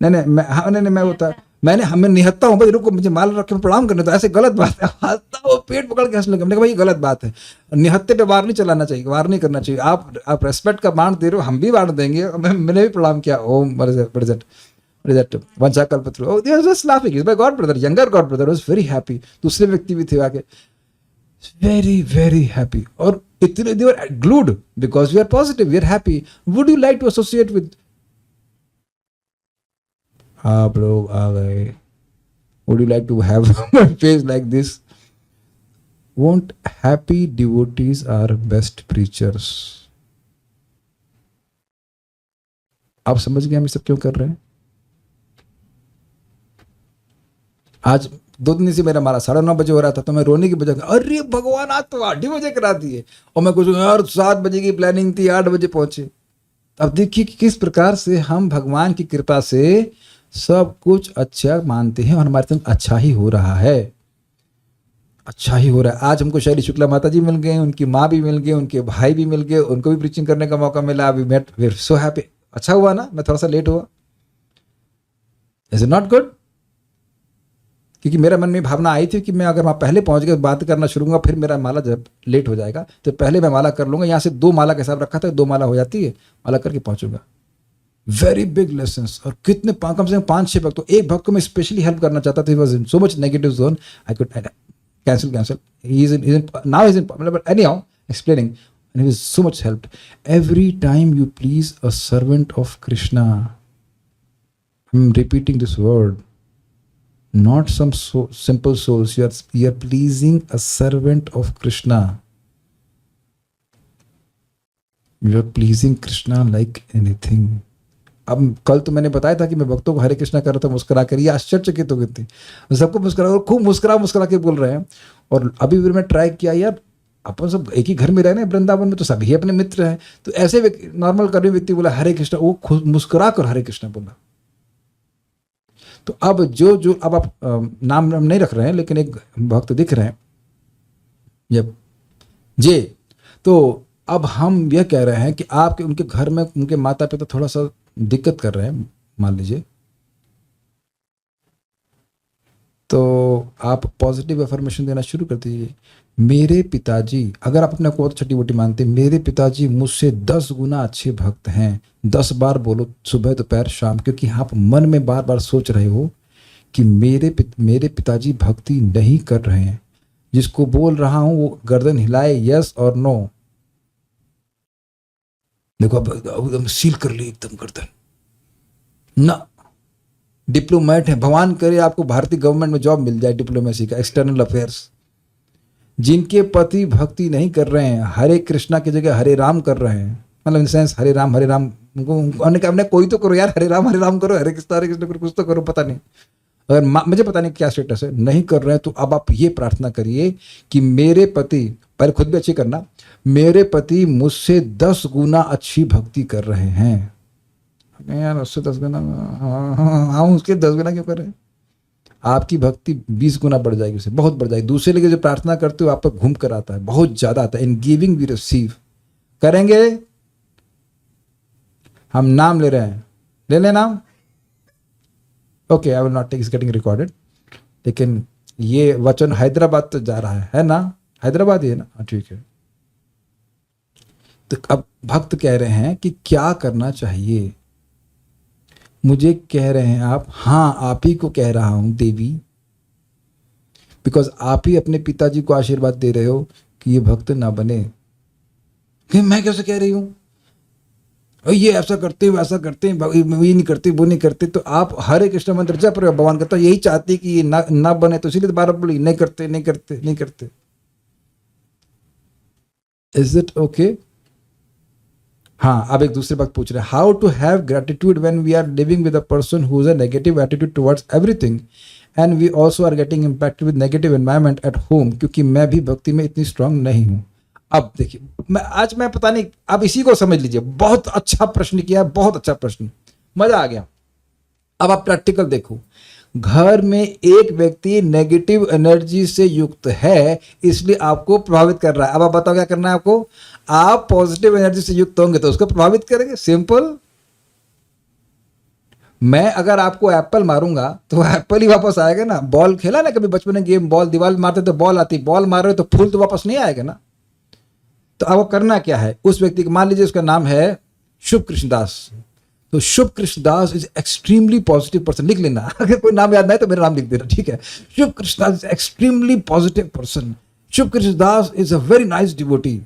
नहीं मैं होता, हमें निहत्ता हूँ भाई, रुको मुझे माल रख के प्रणाम करने, तो ऐसे गलत बात है। हंसता वो पेट पकड़ के हंसने लगा, मैंने कहा भाई गलत बात है, निहत्ते पे वार नहीं चलाना चाहिए, वार नहीं करना चाहिए। आप रेस्पेक्ट का बाण दे रहे हो, हम भी बाण देंगे। मैंने भी प्रणाम किया, ओम वंशा कल्पतरु, oh they were just laughing, he's my god brother, younger god brother, was very happy। दूसरे व्यक्ति भी थे आके, very very happy, और इतने they were glued because we are positive, we are happy। would you like to associate with, आप लोग आ गए, would you like to have my face like this? Won't happy devotees are best preachers? आप समझ गए हम ये सब क्यों कर रहे हैं? आज 2 दिन से मेरा मारा 9:30 बजे हो रहा था, तो मैं रोने की बजाय, अरे भगवान आज तो 8 बजे करा दिए, और मैं कुछ यार 7 बजे की प्लानिंग थी, 8 बजे पहुंचे। अब देखिए कि किस प्रकार से हम भगवान की कृपा से सब कुछ अच्छा मानते हैं और हमारे साथ अच्छा ही हो रहा है, अच्छा ही हो रहा है। आज हमको शैली शुक्ला माता जी मिल गए, उनकी माँ भी मिल गई, उनके भाई भी मिल गए, उनको भी प्रीचिंग करने का मौका मिला, अभी met, we are so happy. अच्छा हुआ ना मैं थोड़ा सा लेट हुआ, इज इट नॉट गुड? क्योंकि मेरे मन में भावना आई थी कि मैं अगर वहाँ पहले पहुंच गया, बात करना शुरू करूँगा, फिर मेरा माला जब लेट हो जाएगा, तो पहले मैं माला कर लूँगा। यहाँ से 2 माला का हिसाब रखा था, 2 माला हो जाती है, माला करके पहुँचूंगा। Very big lessons. और कितने कम से कम 5-6 भक्त, तो एक भक्त को मैं स्पेशली हेल्प करना चाहता था, was in so much negative zone, I could cancel, now he's in, but anyhow explaining, and he was so much helped. Every time you please a servant of Krishna, I'm repeating this word, not some simple souls, you are pleasing a servant of Krishna, you are pleasing Krishna like anything। अब कल तो मैंने बताया था कि मैं भक्तों को हरे कृष्णा कर रहा था मुस्कुरा कर, ये आश्चर्यचकित हो गए थे, सबको मुस्कुरा और खूब मुस्कुरा के बोल रहे हैं। और अभी फिर मैं ट्राई किया, यार अपन सब एक ही घर में रहे ना वृंदावन में, तो सभी अपने मित्र हैं, तो ऐसे नॉर्मल करने व्यक्ति बोला हरे कृष्णा, वो खुद मुस्कुरा कर हरे कृष्णा बोला। तो अब जो अब आप नाम नहीं रख रहे हैं, लेकिन एक भक्त दिख रहे हैं, जब जे तो अब हम यह कह रहे हैं कि आपके उनके घर में उनके माता पिता थोड़ा सा दिक्कत कर रहे हैं, मान लीजिए, तो आप पॉजिटिव अफर्मेशन देना शुरू कर दीजिए। मेरे पिताजी, अगर आप अपने को छठी बोटी मानते, मेरे पिताजी मुझसे 10 गुना अच्छे भक्त हैं। 10 बार बोलो, सुबह दोपहर शाम, क्योंकि आप मन में बार बार सोच रहे हो कि मेरे पिताजी भक्ति नहीं कर रहे हैं। जिसको बोल रहा हूं वो गर्दन हिलाए, यस और नो। देखो अब एकदम सील कर ली एकदम गर्दन ना। डिप्लोमेट है, भगवान करे आपको भारतीय गवर्नमेंट में जॉब मिल जाए डिप्लोमेसी का, एक्सटर्नल अफेयर्स। जिनके पति भक्ति नहीं कर रहे हैं, हरे कृष्णा की जगह हरे राम कर रहे हैं, मतलब इन सेंस हरे राम हमने कोई तो करो यार, हरे राम करो, हरे कृष्ण करो, कुछ तो करो, पता नहीं। अगर मुझे पता नहीं क्या स्टेटस है, नहीं कर रहे हैं, तो अब आप ये प्रार्थना करिए कि मेरे पति, पहले खुद भी अच्छी करना, मेरे पति मुझसे 10 गुना अच्छी भक्ति कर रहे हैं। यार उससे 10 गुना, हाँ उसके 10 गुना क्यों कर रहे हैं? आपकी भक्ति 20 गुना बढ़ जाएगी, उससे बहुत बढ़ जाएगी। दूसरे लिए जो प्रार्थना करते हो आप पर घूम कर आता है, बहुत ज्यादा आता है। In giving we receive. करेंगे? हम नाम ले रहे हैं, ले लें नाम। Okay, I will not take, is getting recorded. लेकिन ये वचन हैदराबाद तक जा रहा है ना? हैदराबाद ही है ना? हाँ ठीक है। तो अब भक्त कह रहे हैं कि क्या करना चाहिए। मुझे कह रहे हैं आप, हाँ आप ही को कह रहा हूं देवी, बिकॉज आप ही अपने पिताजी को आशीर्वाद दे रहे हो कि ये भक्त ना बने। कि मैं कैसे कह रही हूं, ये ऐसा करते वैसा करते, ये नहीं करते वो नहीं करते। तो आप हरे कृष्ण मंत्र जप रहे हो, भगवान कहता यही चाहती कि ये ना बने, तो इसीलिए बार बोली नहीं करते नहीं करते नहीं करते। Is it okay? हाँ, अब एक दूसरे वक्त पूछ रहे हैं, how to have gratitude when we are living with a person who is a negative attitude towards everything and we also are getting impacted with negative environment at home, क्योंकि मैं भी भक्ति में इतनी स्ट्रांग नहीं हूँ। अब देखिए, मैं पता नहीं, अब इसी को समझ लीजिए। बहुत अच्छा प्रश्न किया, बहुत अच्छा प्रश्न, मजा आ गया। अब आप प्रैक्टिकल देखो, घर में एक व्यक्ति नेगेटिव एनर्जी से युक्त है, इसलिए आपको प्रभावित कर रहा है। अब आप बताओ क्या करना है आपको? आप पॉजिटिव एनर्जी से युक्त होंगे तो उसको प्रभावित करेंगे, सिंपल। मैं अगर आपको एप्पल मारूंगा तो एप्पल ही वापस आएगा ना। बॉल खेला ना कभी बचपन में गेम, बॉल दीवार मारते तो बॉल आती, बॉल मार रहे हो तो फूल तो वापस नहीं आएगा ना। तो अब करना क्या है उस व्यक्ति को, मान लीजिए उसका नाम है शुभ कृष्णदास, तो Shubh Krishnadas is extremely positive person. लिख लेना, अगर कोई नाम याद नहीं तो मेरा नाम लिख देना, ठीक है? Shubh Krishnadas is extremely positive person, Shubh Krishnadas is a very nice devotee.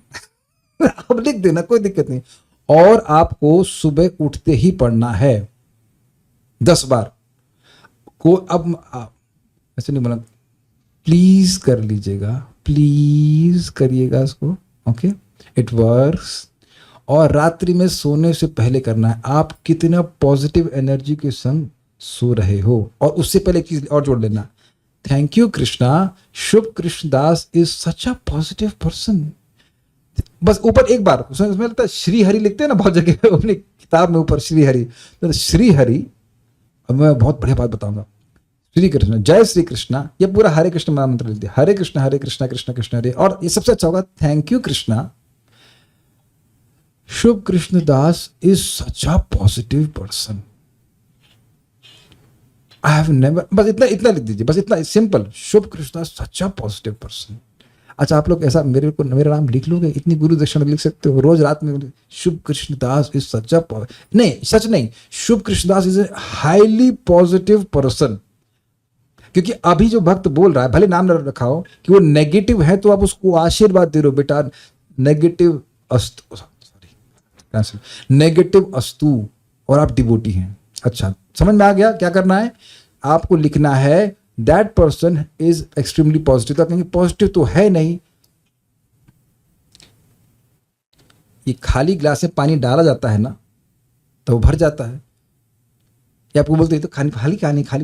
अब लिख देना, कोई दिक्कत नहीं। और आपको सुबह उठते ही पढ़ना है 10 बार को। अब ऐसे नहीं बोला, प्लीज कर लीजिएगा, प्लीज करिएगा इसको, ओके? It works. और रात्रि में सोने से पहले करना है। आप कितना पॉजिटिव एनर्जी के संग सो रहे हो। और उससे पहले एक चीज और जोड़ लेना, thank you Krishna, Shubh Krishnadas is such a positive person. बस ऊपर एक बार उसमें लगता है श्री हरि लिखते हैं ना बहुत जगह अपनी किताब में, ऊपर श्री हरि। तो श्री हरि, अब मैं बहुत बढ़िया बात बताऊंगा। श्री कृष्ण, जय श्री कृष्णा, ये पूरा हरे कृष्ण मंत्र लिख दिया, हरे कृष्णा कृष्ण कृष्ण हरे। और ये सबसे अच्छा होगा, thank you Krishna, Shubh Krishnadas is such a positive person. I have never, बस इतना लिख दीजिए, बस इतना simple, Shubh Krishnadas such a positive person. अच्छा, आप लोग ऐसा मेरा नाम लिख लोगे, इतनी गुरु दक्षिणा लिख सकते हो रोज रात में, शुभ कृष्णदास इज सच अ, नहीं सच नहीं, Shubh Krishnadas is a highly positive person. क्योंकि अभी जो भक्त बोल रहा है, भले नाम न रखा हो, कि वो नेगेटिव है, तो आप उसको आशीर्वाद दे रहे हो, बेटा नेगेटिव अस्तु, सॉरी नेगेटिव अस्तु, और आप डिवोटी हैं। अच्छा, समझ में आ गया क्या करना है? आपको लिखना है that person is extremely positive. तो कहेंगे पॉजिटिव तो है नहीं, ये खाली ग्लास में पानी डाला जाता है ना तो वो भर जाता है। या आपको बोलते हैं तो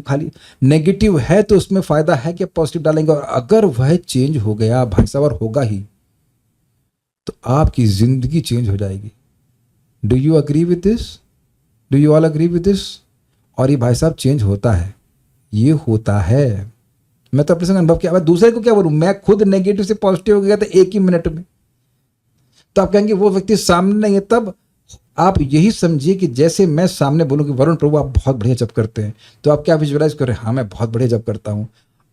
खाली नेगेटिव है, तो उसमें फायदा है कि पॉजिटिव डालेंगे। और अगर वह चेंज हो गया भाई साहब, और होगा ही, तो आपकी जिंदगी चेंज हो जाएगी। Do you agree with this? Do you all agree with this? और ये भाई साहब चेंज होता है, ये होता है। मैं तो अपने संग अनुभव किया। दूसरे को क्या बोलूं, मैं खुद नेगेटिव से पॉजिटिव हो गया था एक ही मिनट में। तो आप कहेंगे वो व्यक्ति सामने नहीं है। तब आप यही समझिए कि जैसे मैं सामने बोलूँ कि वरुण प्रभु आप बहुत बढ़िया जप करते हैं, तो आप क्या विजुअलाइज कर रहे हैं, हाँ मैं बहुत बढ़िया जप करता हूँ।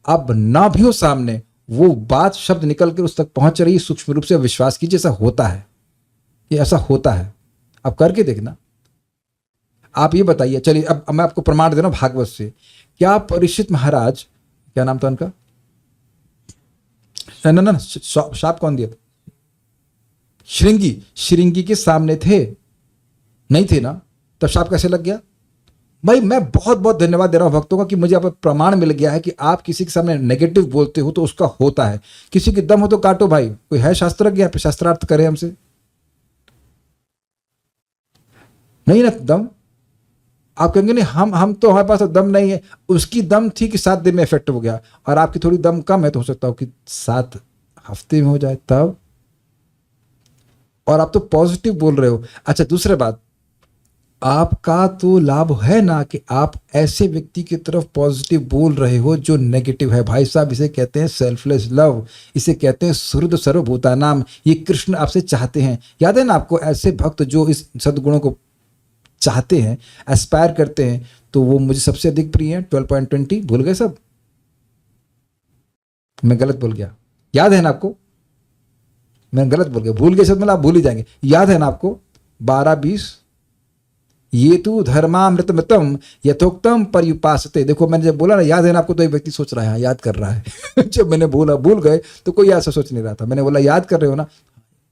अब ना भी हो सामने, वो बात शब्द निकल कर उस तक पहुंच रही है, सूक्ष्म रूप से विश्वास कीजिए ऐसा होता है, ये ऐसा होता है। आप करके देखना। आप ये बताइए, चलिए अब मैं आपको प्रमाण दे रहा हूं भागवत से। क्या परीक्षित महाराज, क्या नाम था उनका, ना शाप कौन दिया था, श्रृंगी के सामने थे, नहीं थे ना, तब शाप कैसे लग गया? भाई मैं बहुत बहुत धन्यवाद दे रहा हूं भक्तों का कि मुझे आप प्रमाण मिल गया है कि आप किसी के सामने नेगेटिव बोलते हो तो उसका होता है। किसी की दम हो तो काटो भाई, कोई है शास्त्रज्ञ यहाँ पे शास्त्रार्थ करे हमसे? नहीं ना दम। आप कहेंगे नहीं हम तो हमारे पास तो दम नहीं है। उसकी दम थी कि 7 दिन में इफेक्ट हो गया, और आपकी थोड़ी दम कम है तो हो सकता हो कि 7 हफ्ते में हो जाए तब। और आप तो पॉजिटिव बोल रहे हो। अच्छा दूसरी बात, आपका तो लाभ है ना कि आप ऐसे व्यक्ति की तरफ पॉजिटिव बोल रहे हो जो नेगेटिव है। भाई साहब इसे कहते हैं सेल्फलेस लव, इसे कहते हैं सुहृद सर्वभूतानाम। ये कृष्ण आपसे चाहते हैं। याद है ना आपको, ऐसे भक्त जो इस सद्गुणों को चाहते हैं, एस्पायर करते हैं, तो वो मुझे सबसे अधिक प्रिय है। 12.20 भूल गए सब? मैं गलत बोल गया, याद है ना आपको? मैं गलत बोल गया, भूल गए सब, मतलब आप भूल ही जाएंगे। याद है ना आपको? 12:20 ये तू धर्मामृतमृतम यथोक्तम पर्युपासते। देखो मैंने जब बोला ना याद है ना आपको, तो एक व्यक्ति सोच रहा है याद कर रहा है जब मैंने बोला भूल गए तो कोई ऐसा सोच नहीं रहा था। मैंने बोला याद कर रहे हो ना,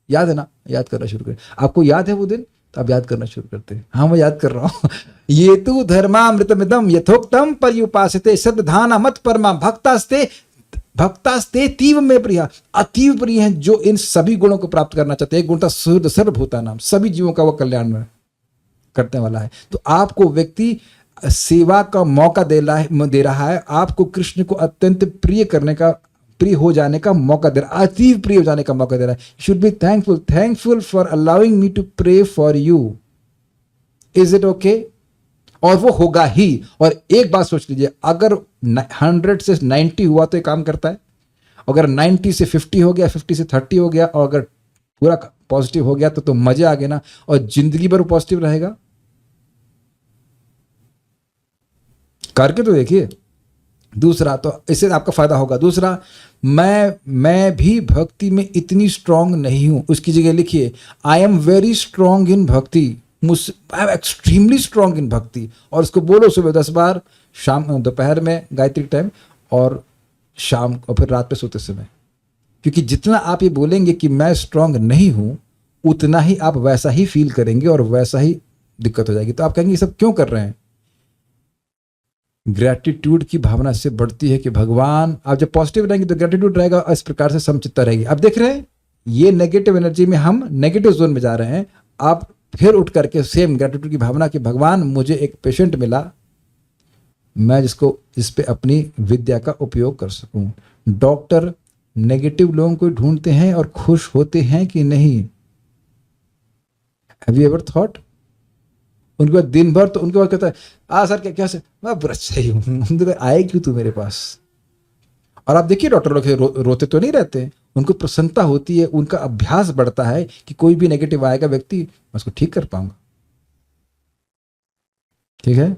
याद है ना, याद करना शुरू करें। आपको याद है वो दिन, तो आप याद करना शुरू करते हैं। हाँ मैं याद कर रहा हूँ ये तू धर्मामृतमिदम यथोक्तम पर्युपासते सद्धाना मत परमा भक्तास्ते तीव में प्रिया। अतीव प्रिय हैं जो इन सभी गुणों को प्राप्त करना चाहते हैं। एक गुण था सुहृद सर्वभूतानाम, सभी जीवों का वो कल्याण में करने वाला है। तो आपको व्यक्ति सेवा का मौका दे रहा है, आपको कृष्ण को अत्यंत प्रिय करने का, प्रिय हो जाने का मौका दे रहा है, अतीव प्रिय हो जाने का मौका दे रहा है। Should be thankful for allowing me to pray for you. Is it okay? और वो होगा ही। और एक बात सोच लीजिए, अगर 100 से 90 हुआ तो ये काम करता है। अगर 90 से 50 हो गया, 50 से 30 हो गया, और अगर पूरा पॉजिटिव हो गया तो मजे आ गए ना, और जिंदगी भर पॉजिटिव रहेगा। करके तो देखिए। दूसरा, तो इससे आपका फायदा होगा। दूसरा, मैं भी भक्ति में इतनी स्ट्रांग नहीं हूं, उसकी जगह लिखिए I am very strong in bhakti. I am extremely strong in bhakti. और उसको बोलो सुबह 10 बार, शाम दोपहर में गायत्री टाइम, और शाम और फिर रात पे सोते समय। क्योंकि जितना आप ये बोलेंगे कि मैं स्ट्रांग नहीं हूं, उतना ही आप वैसा ही फील करेंगे और वैसा ही दिक्कत हो जाएगी। तो आप कहेंगे ये सब क्यों कर रहे हैं? ग्रेटिट्यूड की भावना से बढ़ती है कि भगवान, आप जब पॉजिटिव रहेंगे तो ग्रेटिट्यूड रहेगा, इस प्रकार से समचित्ता रहेगी। अब देख रहे हैं ये नेगेटिव एनर्जी में हम नेगेटिव जोन में जा रहे हैं। आप फिर उठ करके सेम ग्रेटिट्यूड की भावना कि भगवान मुझे एक पेशेंट मिला, मैं जिस पे अपनी विद्या का उपयोग कर सकूं। डॉक्टर नेगेटिव लोगों को ढूंढते हैं और खुश होते हैं कि नहीं? Have you ever thought? उनके बाद दिन भर तो उनके बाद कहता है सर क्या से मैं बुरा सही हूँ, आए क्यों तू मेरे पास? और आप देखिए डॉक्टर लोग रोते तो नहीं रहते, उनको प्रसन्नता होती है, उनका अभ्यास बढ़ता है कि कोई भी नेगेटिव आएगा व्यक्ति, मैं उसको ठीक कर पाऊंगा। ठीक है?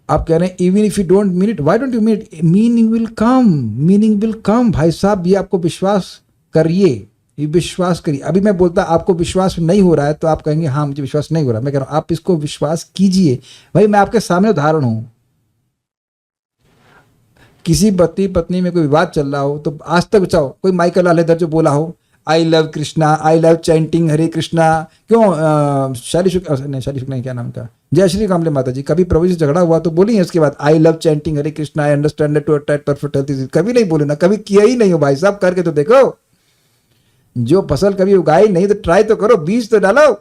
आप कह रहे हैं even if you don't mean it, why don't you mean it? Meaning will come भाई साहब, ये आपको विश्वास करिए, ये विश्वास करिए। अभी मैं बोलता आपको विश्वास नहीं हो रहा है तो आप कहेंगे हाँ मुझे विश्वास नहीं हो रहा। मैं कह रहा हूं आप इसको विश्वास कीजिए। भाई मैं आपके सामने उदाहरण हूं। किसी पति पत्नी में कोई विवाद चल रहा हो तो आज तक बचाओ कोई माइकल आलेदर जो बोला हो I love Krishna, I love chanting Hare Krishna, क्यों शाली शुक्ला नहीं, क्या नाम था, जय श्री कामले माता जी, कभी प्रभु से झगड़ा हुआ तो बोली है उसके बाद I love chanting Hare Krishna, I understand to attack perfect health, कभी नहीं बोले ना, कभी किया ही नहीं हो भाई साहब। करके तो देखो, जो फसल कभी उगाई नहीं तो ट्राई तो करो, बीज तो डालो।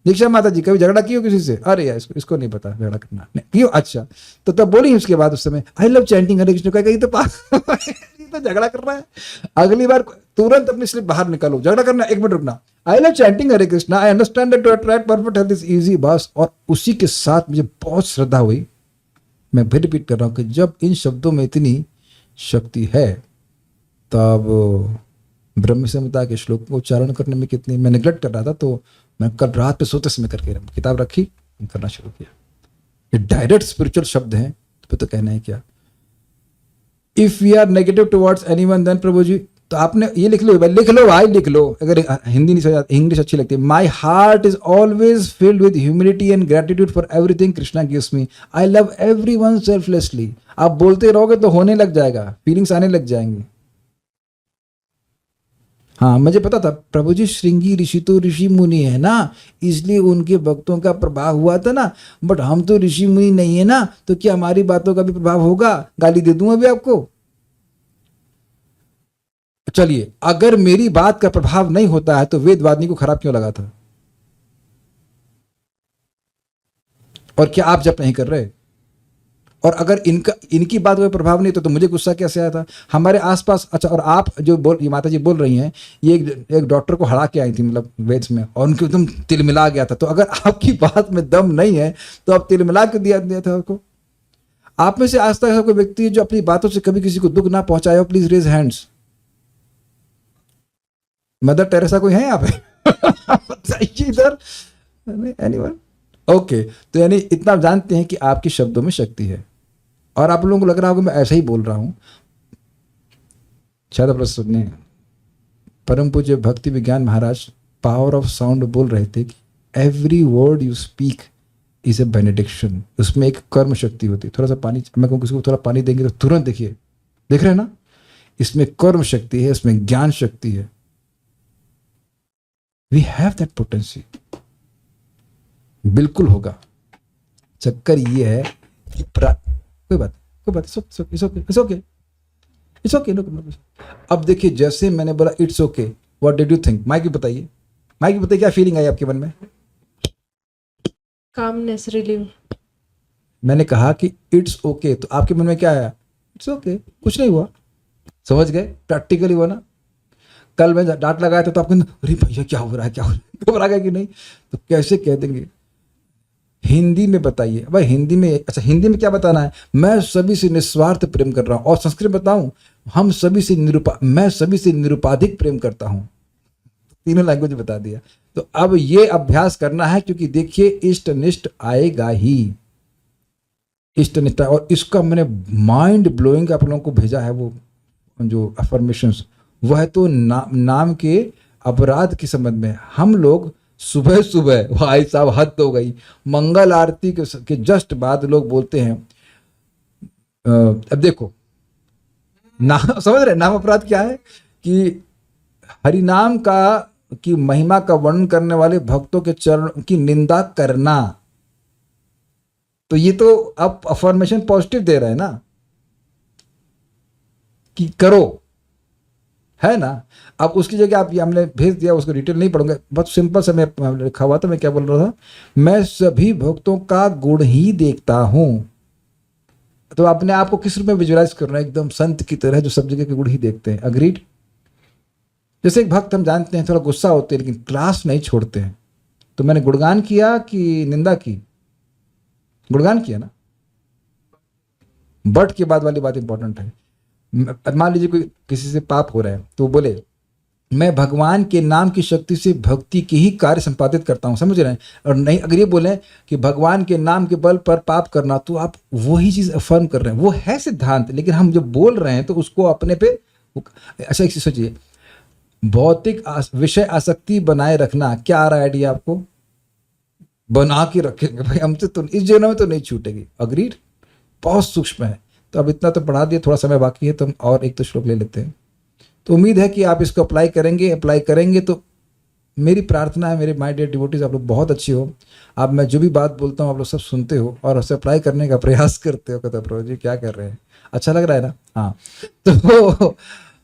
दीक्षा माता जी कभी झगड़ा की हो किसी से? अरे यार इसको नहीं पता झगड़ा करना क्यों? अच्छा तो तब बोली उसके बाद उस समय आई लव चैंटिंग हरे कृष्ण, कहीं तो तो झगड़ा कर रहा है। अगली बार तुरंत अपनी स्लिप बाहर निकालो, झगड़ा करना 1 मिनट रुकना, I love chanting Hare Krishna, I understand that to attract perfect health is easy, बस। और उसी के साथ मुझे बहुत श्रद्धा हुई। मैं फिर रिपीट कर रहा हूं कि जब इन शब्दों में इतनी शक्ति है तब ब्रह्म संहिता के श्लोक को उच्चारण करने में कितनी मैं निगलेक्ट कर रहा था, तो मैं कल रात पे सोते समय करके किताब रखी, करना शुरू किया। ये डायरेक्ट स्पिरिचुअल शब्द हैं, तो कहना है क्या, if we are negative towards anyone then, Prabhu ji तो आपने ये लिख लो भाई, लिख लो अगर हिंदी नहीं समझ, इंग्लिश अच्छी लगती है। My heart is always filled with humility and gratitude for everything Krishna gives me, I love everyone selflessly. आप बोलते रहोगे तो होने लग जाएगा, फीलिंग्स आने लग जाएंगी। हाँ मुझे पता था प्रभु जी, श्रृंगी ऋषि तो ऋषि मुनि है ना, इसलिए उनके भक्तों का प्रभाव हुआ था ना, बट हम तो ऋषि मुनि नहीं है ना, तो क्या हमारी बातों का भी प्रभाव होगा? गाली दे दूंगा अभी आपको। चलिए, अगर मेरी बात का प्रभाव नहीं होता है तो वेदवादिनी को खराब क्यों लगा था? और क्या आप जब नहीं कर रहे? और अगर इनकी बात का प्रभाव नहीं तो मुझे गुस्सा कैसे आया था? हमारे आसपास, अच्छा, और आप जो ये माता जी बोल रही हैं, ये एक डॉक्टर को हरा के आई थी, मतलब वेद्स में, और उनको एकदम तिलमिला गया था। तो अगर आपकी बात में दम नहीं है तो आप तिलमिला के दिया था उसको? आप में से आज तक कोई व्यक्ति जो अपनी बातों से कभी किसी को दुख ना पहुंचाए हो, please raise hands. Mother Teresa कोई है यहाँ पे? बताइए इधर। एनीवन? ओके, तो यानी इतना जानते हैं कि आपके शब्दों में शक्ति है। और आप लोगों को लग रहा होगा मैं ऐसा ही बोल रहा हूं, शायद आप सुनने, परम पूज्य भक्ति विज्ञान महाराज पावर ऑफ साउंड बोल रहे थे कि every word you speak is a benediction. उसमें एक कर्म शक्ति होती है। थोड़ा सा पानी, मैं कहूँ किसी को थोड़ा पानी देंगे तो तुरंत देखिए, देख रहे हैं ना, इसमें कर्म शक्ति है, इसमें ज्ञान शक्ति है। वी हैव दैट पोटेंसी, बिल्कुल होगा। चक्कर ये है कि कोई बात, इट्स ओके। अब देखिए, जैसे मैंने बोला it's okay, what did you think? Mikey बताइए, क्या फीलिंग आई आपके मन में? Calmness, relieve. मैंने कहा कि इट्स ओके, तो आपके मन में क्या आया? इट्स ओके, कुछ नहीं हुआ। समझ गए? प्रैक्टिकली हुआ ना। कल मैं डांट लगाया था तो आपको अरे भैया क्या हो रहा है, घबरा गया कि नहीं? तो कैसे कह देंगे? हिंदी में बताइए भाई, हिंदी में। अच्छा, हिंदी में क्या बताना है? मैं सभी से निस्वार्थ प्रेम कर रहा हूं। और संस्कृत बताऊं, मैं सभी से निरुपाधिक प्रेम करता हूं। तीनों लैंग्वेज बता दिया। तो अब ये अभ्यास करना है, क्योंकि देखिए इष्ट निष्ठ आएगा ही, इष्ट निष्ठ। और इसका मैंने माइंड ब्लोइंग आप लोगों को भेजा है, वो जो अफर्मेशंस, वह तो नाम के अपराध के संबंध में। हम लोग सुबह सुबह, भाई साहब हद हो गई, मंगल आरती के जस्ट बाद लोग बोलते हैं, अब देखो नाम, समझ रहे नाम अपराध क्या है? कि हरिनाम की महिमा का वर्णन करने वाले भक्तों के चरण की निंदा करना। तो ये तो आप अफर्मेशन पॉजिटिव दे रहे हैं ना, कि करो, है ना। अब उसकी जगह आप, ये हमने भेज दिया, उसको डिटेल नहीं पढ़ूंगा, बहुत सिंपल से मैं लिखा हुआ था। मैं क्या बोल रहा था? मैं सभी भक्तों का गुण ही देखता हूं। तो अपने आप को किस रूप में विजुअलाइज करना है? एकदम संत की तरह, जो सब जगह के गुण ही देखते हैं। अग्रीड? जैसे एक भक्त हम जानते हैं थोड़ा गुस्सा होते हैं, लेकिन क्लास नहीं छोड़ते हैं। तो मैंने गुणगान किया कि निंदा की? गुणगान किया ना। बट के बाद वाली बात इंपॉर्टेंट है। मान लीजिए कोई किसी से पाप हो रहा है, तो बोले मैं भगवान के नाम की शक्ति से भक्ति के ही कार्य संपादित करता हूं। समझ रहे हैं? और नहीं, अगर ये बोले कि भगवान के नाम के बल पर पाप करना, तो आप वही चीज अफर्म कर रहे हैं। वो है सिद्धांत, लेकिन हम जब बोल रहे हैं तो उसको अपने पे, अच्छा एक चीज सोचिए, भौतिक विषय आसक्ति बनाए रखना, क्या आ रहा है आइडिया आपको? बना के रखेंगे भाई, हमसे तो इस जन्म में तो नहीं छूटेगी। अग्रीड? बहुत सूक्ष्म है। तो अब इतना तो पढ़ा दिया, थोड़ा समय बाकी है, तो हम और एक तो श्लोक ले लेते हैं। तो उम्मीद है कि आप इसको अप्लाई करेंगे। तो मेरी प्रार्थना है, मेरे माय डियर डिवोटीज, आप लोग बहुत अच्छे हो। अब मैं जो भी बात बोलता हूँ आप लोग सब सुनते हो और उसे अप्लाई करने का प्रयास करते हो। कहते प्रभु जी क्या कर रहे हैं, अच्छा लग रहा है ना? हाँ, तो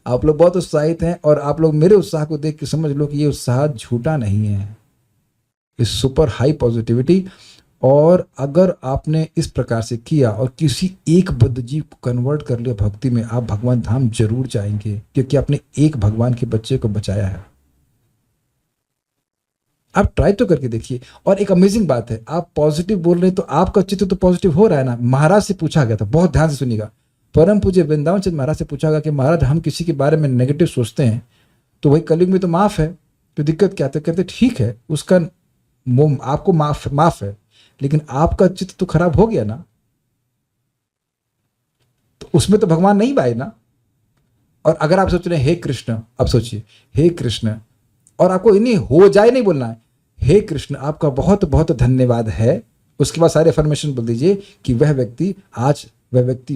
आप लोग बहुत उत्साहित हैं, और आप लोग मेरे उत्साह को देख के समझ लो कि ये उत्साह झूठा नहीं है, इस सुपर हाई पॉजिटिविटी। और अगर आपने इस प्रकार से किया और किसी एक बद्ध जीव को कन्वर्ट कर लिया भक्ति में, आप भगवान धाम जरूर जाएंगे, क्योंकि आपने एक भगवान के बच्चे को बचाया है। आप ट्राई तो करके देखिए। और एक अमेजिंग बात है, आप पॉजिटिव बोल रहे हैं तो आपका चित्त तो पॉजिटिव हो रहा है ना। महाराज से पूछा गया था, बहुत ध्यान से सुनिएगा, परम पूज्य वृंदावन चंद्र महाराज से पूछा गया कि महाराज हम किसी के बारे में नेगेटिव सोचते हैं तो वही कलयुग में तो माफ है, तो दिक्कत क्या? तो कहते ठीक है, उसका आपको माफ है, लेकिन आपका चित्त तो खराब हो गया ना, तो उसमें तो भगवान नहीं आए ना। और अगर आप सोच रहे हैं हे कृष्ण, अब सोचिए हे कृष्ण, और आपको इन्हीं हो जाए नहीं बोलना है, हे कृष्ण आपका बहुत बहुत धन्यवाद है, उसके बाद सारे अफर्मेशन बोल दीजिए कि वह व्यक्ति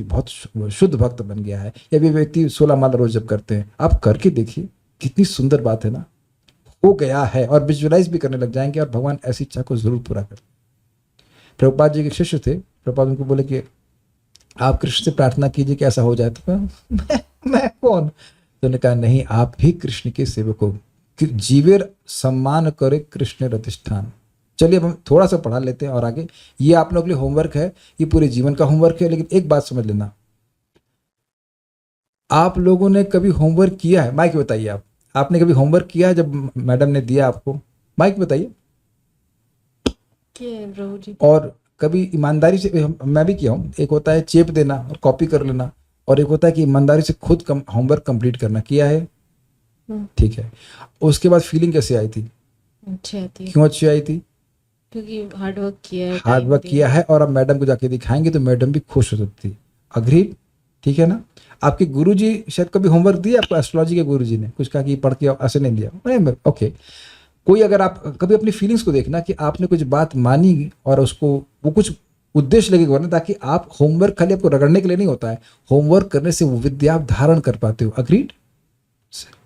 बहुत शुद्ध भक्त बन गया है, या वह व्यक्ति 16 माला रोज जब करते हैं। आप करके देखिए कितनी सुंदर बात है ना, हो गया है, और विजुअलाइज भी करने लग जाएंगे, और भगवान ऐसी इच्छा को जरूर पूरा कर। प्रभुपाद जी के शिष्य थे, प्रभुपाद उनको बोले कि आप कृष्ण से प्रार्थना कीजिए कि ऐसा हो जाए। तो मैं कौन? तो उन्होंने कहा नहीं, आप भी कृष्ण के सेवक हो, जीवेर सम्मान करे कृष्ण रतिष्ठान। चलिए अब हम थोड़ा सा पढ़ा लेते हैं और आगे। ये आप लोगों के लिए होमवर्क है, ये पूरे जीवन का होमवर्क है, लेकिन एक बात समझ लेना, आप लोगों ने कभी होमवर्क किया है? माइक बताइए, आपने कभी होमवर्क किया है जब मैडम ने दिया आपको? माइक बताइए। प्रभु जी। और कभी ईमानदारी से, मैं भी किया हूँ, एक होता है चेप देना और कॉपी कर लेना, और एक होता है कि ईमानदारी से खुद होमवर्क कंप्लीट करना। किया है? ठीक है। उसके बाद फीलिंग कैसे आई थी? अच्छी आती है। क्यों अच्छी आई थी? क्योंकि हार्ड वर्क किया है, हार्ड वर्क किया है, और अब मैडम को जाके दिखाएंगे तो मैडम भी खुश हो सकती थी। अग्रीड? ठीक है ना? आपके गुरुजी शायद कभी होमवर्क दिया आपको? एस्ट्रोलॉजी के गुरुजी ने कुछ कहा कि पढ़ के ऐसे नहीं दिया? ओके। कोई अगर आप कभी अपनी फीलिंग्स को देखना कि आपने कुछ बात मानी और उसको वो कुछ उद्देश्य लगे करना, ताकि आप होमवर्क खाली आपको रगड़ने के लिए नहीं होता है, होमवर्क करने से वो विद्या आप धारण कर पाते हो। अग्रीड?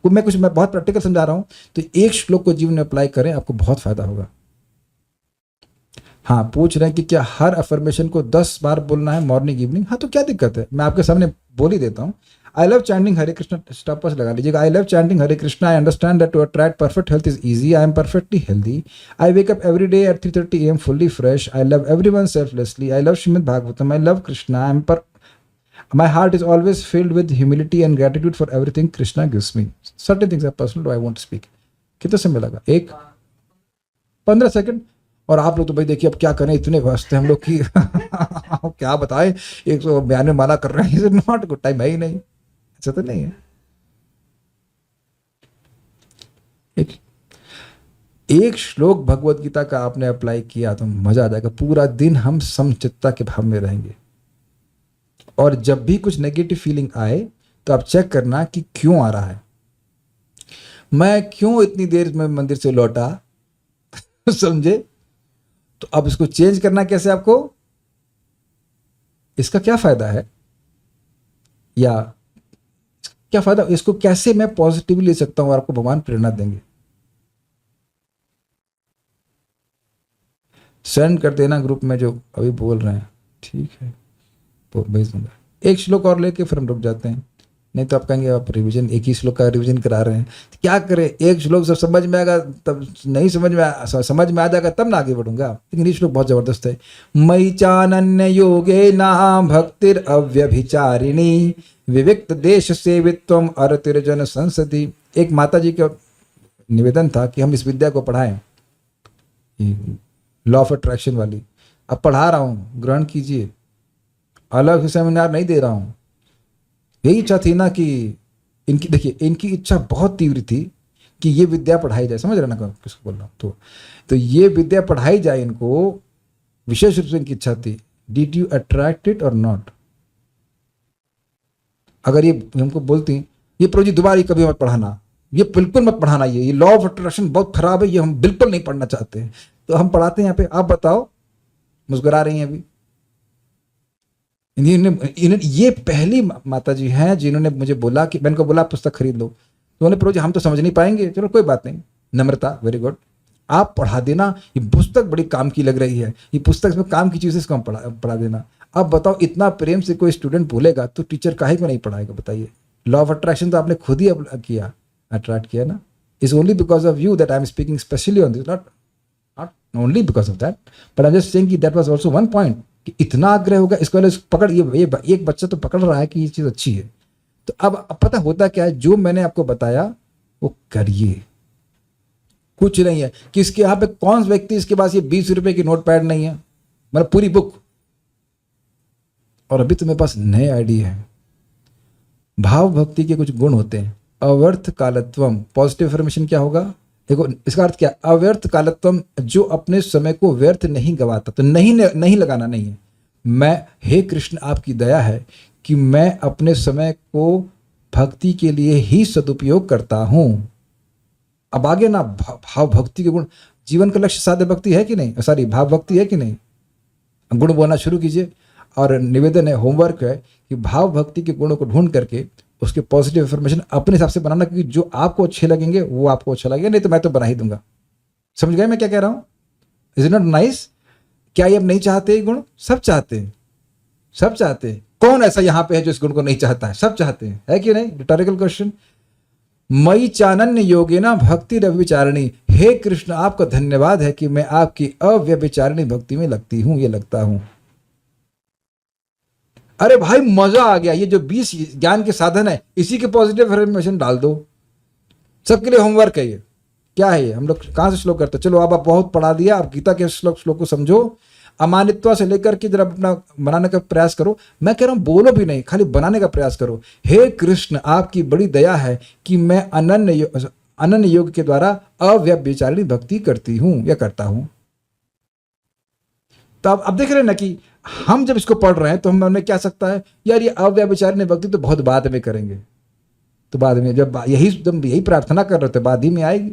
मैं बहुत प्रैक्टिकल समझा रहा हूं, तो एक श्लोक को जीवन में अप्लाई करें, आपको बहुत फायदा होगा। हाँ, पूछ रहे हैं कि क्या हर अफर्मेशन को 10 बार बोलना है मॉर्निंग इवनिंग? हाँ, तो क्या दिक्कत है, मैं आपके सामने बोल ही देता हूँ। I love chanting Hare Krishna, stoppers लगा लीजिएगा। I love chanting Hare Krishna, I understand that to attract perfect health is easy, I am perfectly healthy, I wake up every day at 3:30 AM fully fresh, I love everyone selflessly, I love Srimad Bhagavatam, I love Krishna, I am my heart is always filled with humility and gratitude for everything Krishna gives me. Certain things are personal, I won't speak. कितना समय लगा? 15 second. और आप लोग तो भाई देखिए अब क्या करें, इतने व्यस्त हैं हम लोग की क्या बताएं, 192 माला कर रहे हैं, नॉट गुड टाइम है ही नहीं, ऐसा तो नहीं है। एक श्लोक भगवत गीता का आपने अप्लाई किया तो मजा आ जाएगा, पूरा दिन हम समचित्ता के भाव में रहेंगे। और जब भी कुछ नेगेटिव फीलिंग आए तो आप चेक करना कि क्यों आ रहा है। मैं क्यों इतनी देर में मंदिर से लौटा समझे? तो अब इसको चेंज करना कैसे आपको? इसका क्या फायदा है, या क्या फायदा, इसको कैसे मैं पॉजिटिवली ले सकता हूं और आपको भगवान प्रेरणा देंगे। सेंड कर देना ग्रुप में जो अभी बोल रहे हैं, ठीक है, तो भेज दूंगा। एक श्लोक और लेके फिर हम रुक जाते हैं, नहीं तो आप कहेंगे आप रिवीजन, एक ही श्लोक का रिवीजन करा रहे हैं, तो क्या करें? एक श्लोक सब समझ में आएगा तब, नहीं समझ में आ जाएगा तब ना आगे बढ़ूंगा। लेकिन ये श्लोक बहुत जबरदस्त है। मयि चानन्य योगे ना भक्तिर अव्यभिचारिणी, विविक्त देश सेवित्वम अरतिर्जन संसदि। एक माता जी का निवेदन था कि हम इस विद्या को पढ़ाएं, लॉ ऑफ अट्रैक्शन वाली। अब पढ़ा रहा हूं, ग्रहण कीजिए, अलग सेमिनार नहीं दे रहा हूं। यही इच्छा थी ना कि इनकी, देखिए इनकी इच्छा बहुत तीव्र थी कि ये विद्या पढ़ाई जाए, समझ रहे ना किसको बोल रहा हूं? तो ये विद्या पढ़ाई जाए, इनको विशेष रूप से इनकी इच्छा थी। डिड यू अट्रैक्ट इट और नॉट? अगर ये हमको बोलती ये प्रभु जी दोबारा कभी मत पढ़ाना, ये बिल्कुल मत पढ़ाना, ये लॉ ऑफ अट्रैक्शन बहुत खराब है, ये हम बिल्कुल नहीं पढ़ना चाहते हैं, तो हम पढ़ाते हैं यहाँ पे। आप बताओ, मुस्कुरा रही हैं अभी। ये पहली माता जी हैं जिन्होंने मुझे बोला कि, मैंने को बोला पुस्तक खरीद लो, तो उन्होंने प्रभु जी हम तो समझ नहीं पाएंगे, चलो कोई बात नहीं, नम्रता, वेरी गुड, आप पढ़ा देना, ये पुस्तक बड़ी काम की लग रही है, ये पुस्तक में काम की चीजें इसको हम पढ़ा देना। अब बताओ, इतना प्रेम से कोई स्टूडेंट बोलेगा तो टीचर काहे को नहीं पढ़ाएगा, बताइए? लॉ ऑफ अट्रैक्शन तो आपने खुद ही किया, अट्रैक्ट किया ना। Is only because of you that I am speaking specially on this, not only because of that, but I am just saying कि that was also one point कि इतना आग्रह होगा, इसको पकड़, ये एक बच्चा तो पकड़ रहा है कि ये चीज अच्छी है। तो अब पता होता क्या है, जो मैंने आपको बताया वो करिए, कुछ नहीं है। किसके यहाँ पे कौन सा व्यक्ति इसके पास ये 20 रुपए की नोट पैड नहीं है, मतलब पूरी बुक, और अभी तो मेरे पास नए आईडी है। भाव भक्ति के कुछ गुण होते हैं, अव्यर्थ कालत्वम, पॉजिटिव अफर्मेशन क्या होगा? देखो इसका अर्थ क्या? अव्यर्थ कालत्वम, जो अपने समय को व्यर्थ नहीं गवाता। तो नहीं लगाना नहीं है। मैं, हे कृष्ण आपकी दया है कि मैं अपने समय को भक्ति के लिए ही सदुपयोग करता हूं। अब आगे ना भाव भक्ति के गुण, जीवन का लक्ष्य साध्य भक्ति है कि नहीं, सॉरी भाव भक्ति है कि नहीं? गुण बोलना शुरू कीजिए। और निवेदन है, होमवर्क है कि भाव भक्ति के गुणों को ढूंढ करके उसके पॉजिटिव इन्फॉर्मेशन अपने हिसाब से बनाना, क्योंकि जो आपको अच्छे लगेंगे वो आपको अच्छा लगेगा, नहीं तो मैं तो बना ही दूंगा। समझ गए मैं क्या कह रहा हूं? Is it not nice? क्या ये अब नहीं चाहते ये गुण? सब चाहते हैं, सब चाहते हैं। कौन ऐसा यहां पे है जो इस गुण को नहीं चाहता है? सब चाहते हैं, है कि नहीं? Rhetorical question. मई चानन्य योगिना भक्ति रविचारिणी, हे कृष्ण आपका धन्यवाद है कि मैं आपकी अव्यभिचारिणी भक्ति में लगती हूं, ये लगता हूं। अरे भाई मजा आ गया। ये जो 20 ज्ञान के साधन है, इसी के पॉजिटिव अफर्मेशन डाल दो। सबके लिए होमवर्क है ये। क्या है ये? हम लोग कहां से श्लोक करते? चलो अब आप बहुत पढ़ा दिया, आप गीता के श्लोक को समझो। अमानित्वा से लेकर के जरा अपना बनाने का प्रयास करो। मैं कह रहा हूं बोलो भी नहीं, खाली बनाने का प्रयास करो। हे कृष्ण आपकी बड़ी दया है कि मैं अनन्य योग के द्वारा अव्यभिचारिणी भक्ति करती हूं या करता हूं। तो अब देख रहे हैं ना कि हम जब इसको पढ़ रहे हैं तो हम मन में क्या सकता है, यार ये अव्यभिचारिणी भक्ति तो बहुत बाद में करेंगे। तो बाद में जब यही प्रार्थना कर रहे थे, बाद ही में आएगी।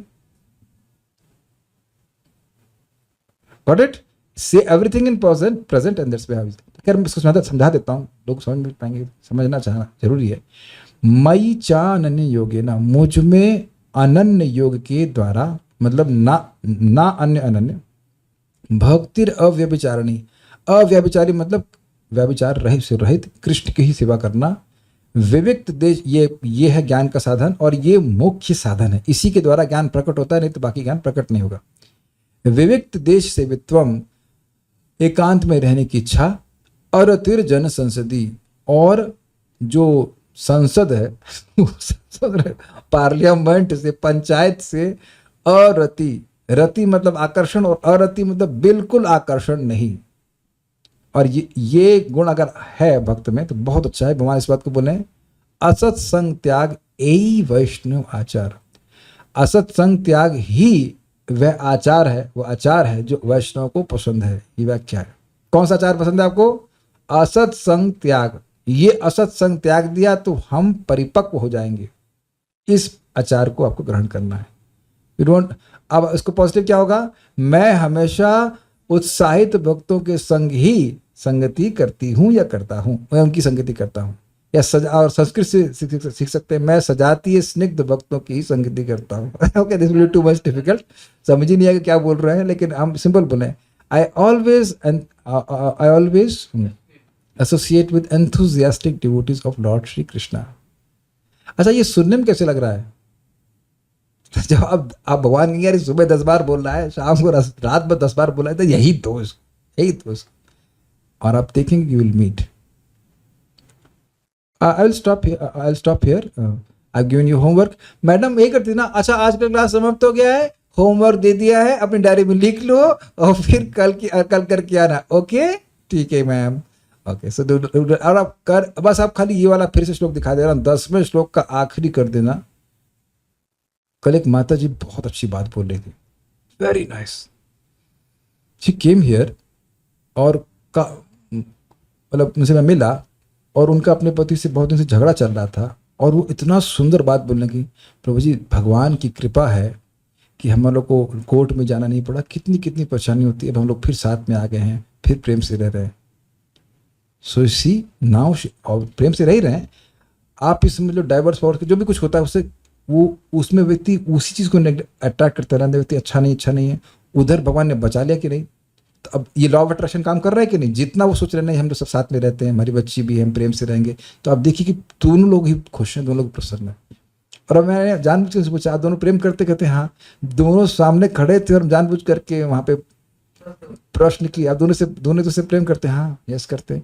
Got it? Say everything in present and that's how. खैर मैं इसको समझा देता हूं, लोग समझ में पाएंगे, समझना चाहना जरूरी है। मई चानन्य योगेना, मुझ में अनन्य योग के द्वारा, मतलब ना अन्य अनन्य, भक्तिर अव्यभिचारिणी, अव्यभिचारी मतलब व्यभिचार रहित कृष्ण की ही सेवा करना। विविक्त देश, ये है ज्ञान का साधन और ये मुख्य साधन है। इसी के द्वारा ज्ञान प्रकट होता है, नहीं तो बाकी ज्ञान प्रकट नहीं होगा। विविक्त देश सेवित्वम, एकांत में रहने की इच्छा। अरतिर जन संसदी, और जो संसद है पार्लियामेंट से, पंचायत से, अरति, रति मतलब आकर्षण और अरति मतलब बिल्कुल आकर्षण नहीं। और ये गुण अगर है भक्त में तो बहुत अच्छा है। भगवान इस बात को बोले, असत संग त्याग एई वैष्णव आचार। असत संग त्याग ही वह आचार है, वो आचार है जो वैष्णव को पसंद है। ये व्याख्या है। कौन सा आचार पसंद है आपको? असत संग त्याग। ये असत संग त्याग दिया तो हम परिपक्व हो जाएंगे। इस आचार को आपको ग्रहण करना है। You don't. अब इसको पॉजिटिव क्या होगा? मैं हमेशा उत्साहित भक्तों के संग ही संगति करती हूं या करता हूं, मैं उनकी संगति करता हूं। या और संस्कृत से सीख सकते हैं, मैं सजातीय स्निग्ध भक्तों की ही संगति करता हूं। Okay, this will be too much difficult, समझ ही नहीं आएगा क्या बोल रहे हैं, लेकिन हम सिंपल बोले, I always associate with enthusiastic devotees of Lord Shri Krishna. अच्छा, ये सुनने में कैसे लग रहा है? जब आप भगवान की यार सुबह 10 बार बोल रहा है, शाम को रात में 10 बार बोला है, तो यही दोस्त। और आप देखेंगे, you will meet. I will stop here. I given you homework. Madam ये करती ना, अच्छा आज का क्लास समाप्त हो गया है, होमवर्क दे दिया है, अपनी डायरी में लिख लो और फिर कल करके आना। ओके ठीक है मैम। ओके सो और आप कर, बस आप खाली ये वाला फिर से श्लोक दिखा दे रहा हूँ, 10वें श्लोक का आखिरी कर देना। कल एक माता जी बहुत अच्छी बात बोल रही थी, very nice. She came here और मतलब उनसे मैं मिला और उनका अपने पति से बहुत दिन से झगड़ा चल रहा था और वो इतना सुंदर बात बोलने की, प्रभु जी भगवान की कृपा है कि हम लोग को कोर्ट में जाना नहीं पड़ा, कितनी कितनी परेशानी होती है, अब हम लोग फिर साथ में आ गए हैं, फिर प्रेम से रह रहे हैं। सो सी नाउ, और प्रेम से रह ही रहे हैं आप। इसमें जो डाइवर्स पावर जो भी कुछ होता है उससे वो उसमें व्यक्ति उसी चीज़ को अट्रैक्ट करता रहता है, व्यक्ति अच्छा नहीं है। उधर भगवान ने बचा लिया कि नहीं? तो अब ये लॉ ऑफ अट्रैक्शन काम कर रहा है कि नहीं? जितना वो सोच रहे नहीं हम लोग सब साथ में रहते हैं, हमारी बच्ची भी है, हम प्रेम से रहेंगे, तो आप देखिए कि दोनों लोग ही खुश हैं, दोनों लोग प्रसन्न हैं। और अब मैंने जानबूझ कर पूछा, आप दोनों प्रेम करते कहते हाँ। दोनों सामने खड़े थे और जानबूझ करके वहाँ पे प्रश्न किया, आप दोनों से प्रेम करते हैं? हाँ, यस करते हैं।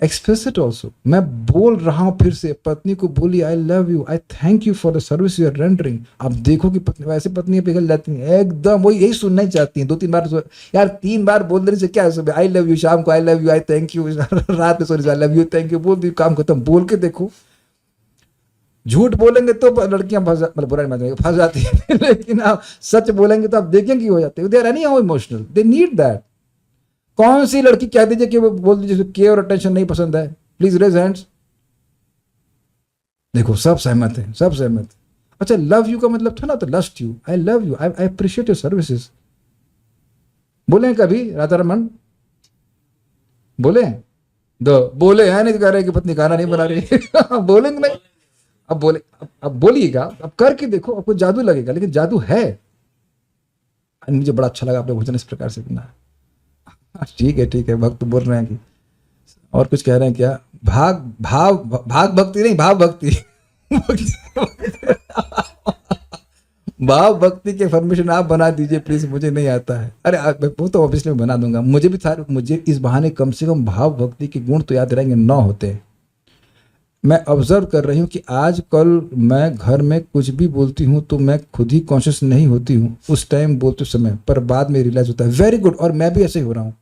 Express it also. मैं बोल रहा हूँ फिर से, पत्नी को बोली I love you, I thank you for the service you are rendering. आप देखो कि पत्नी वैसे पत्नी पिघल जाती है एकदम, वो यही सुनना ही चाहती है। 2-3 बार यार 3 बार बोल देने से क्या है? सुबह आई लव यू, शाम को आई love you, I thank you, रात में sorry I love you, thank you बोल दी, काम खत्म। बोल के देखो, झूठ बोलेंगे तो लड़कियां मतलब बुरा नहीं मानेंगे, फंस जाती है लेकिन आप सच बोलेंगे तो आप देखेंगे कि हो जाते हैं। They are anyhow emotional, they need that. कौन सी लड़की कह दीजिए कि वो बोल दीजिए केयर और अटेंशन नहीं पसंद है, प्लीज रेज हैंड्स। देखो सब सहमत हैं, सब सहमत हैं। अच्छा, लव यू का मतलब था ना तो lust you, I love you, I appreciate your services. बोले कभी राधा रमन? बोले दो बोले हैं, नहीं तो कह रहे कि पत्नी खाना नहीं बना रही बोलेंगे नहीं। अब बोले, अब बोलिएगा, अब करके देखो, आपको जादू लगेगा, लेकिन जादू है। मुझे बड़ा अच्छा लगा आपने भोजन इस प्रकार से करना। ठीक है ठीक है, भक्त बोल रहे हैं कि और कुछ कह रहे हैं क्या? भाग भक्ति नहीं, भाव भक्ति भाव भक्ति के फॉर्मेशन आप बना दीजिए प्लीज, मुझे नहीं आता है। अरे वो तो ऑब्वियसली मैं बना दूंगा, मुझे भी था, मुझे इस बहाने कम से कम भाव भक्ति के गुण तो याद रहेंगे, 9 होते हैं। मैं ऑब्जर्व कर रही हूँ कि आज कल मैं घर में कुछ भी बोलती हूँ तो मैं खुद ही कॉन्शियस नहीं होती हूँ उस टाइम बोलते समय, पर बाद में रियलाइज होता है। Very good. और मैं भी ऐसे ही हो रहा हूँ।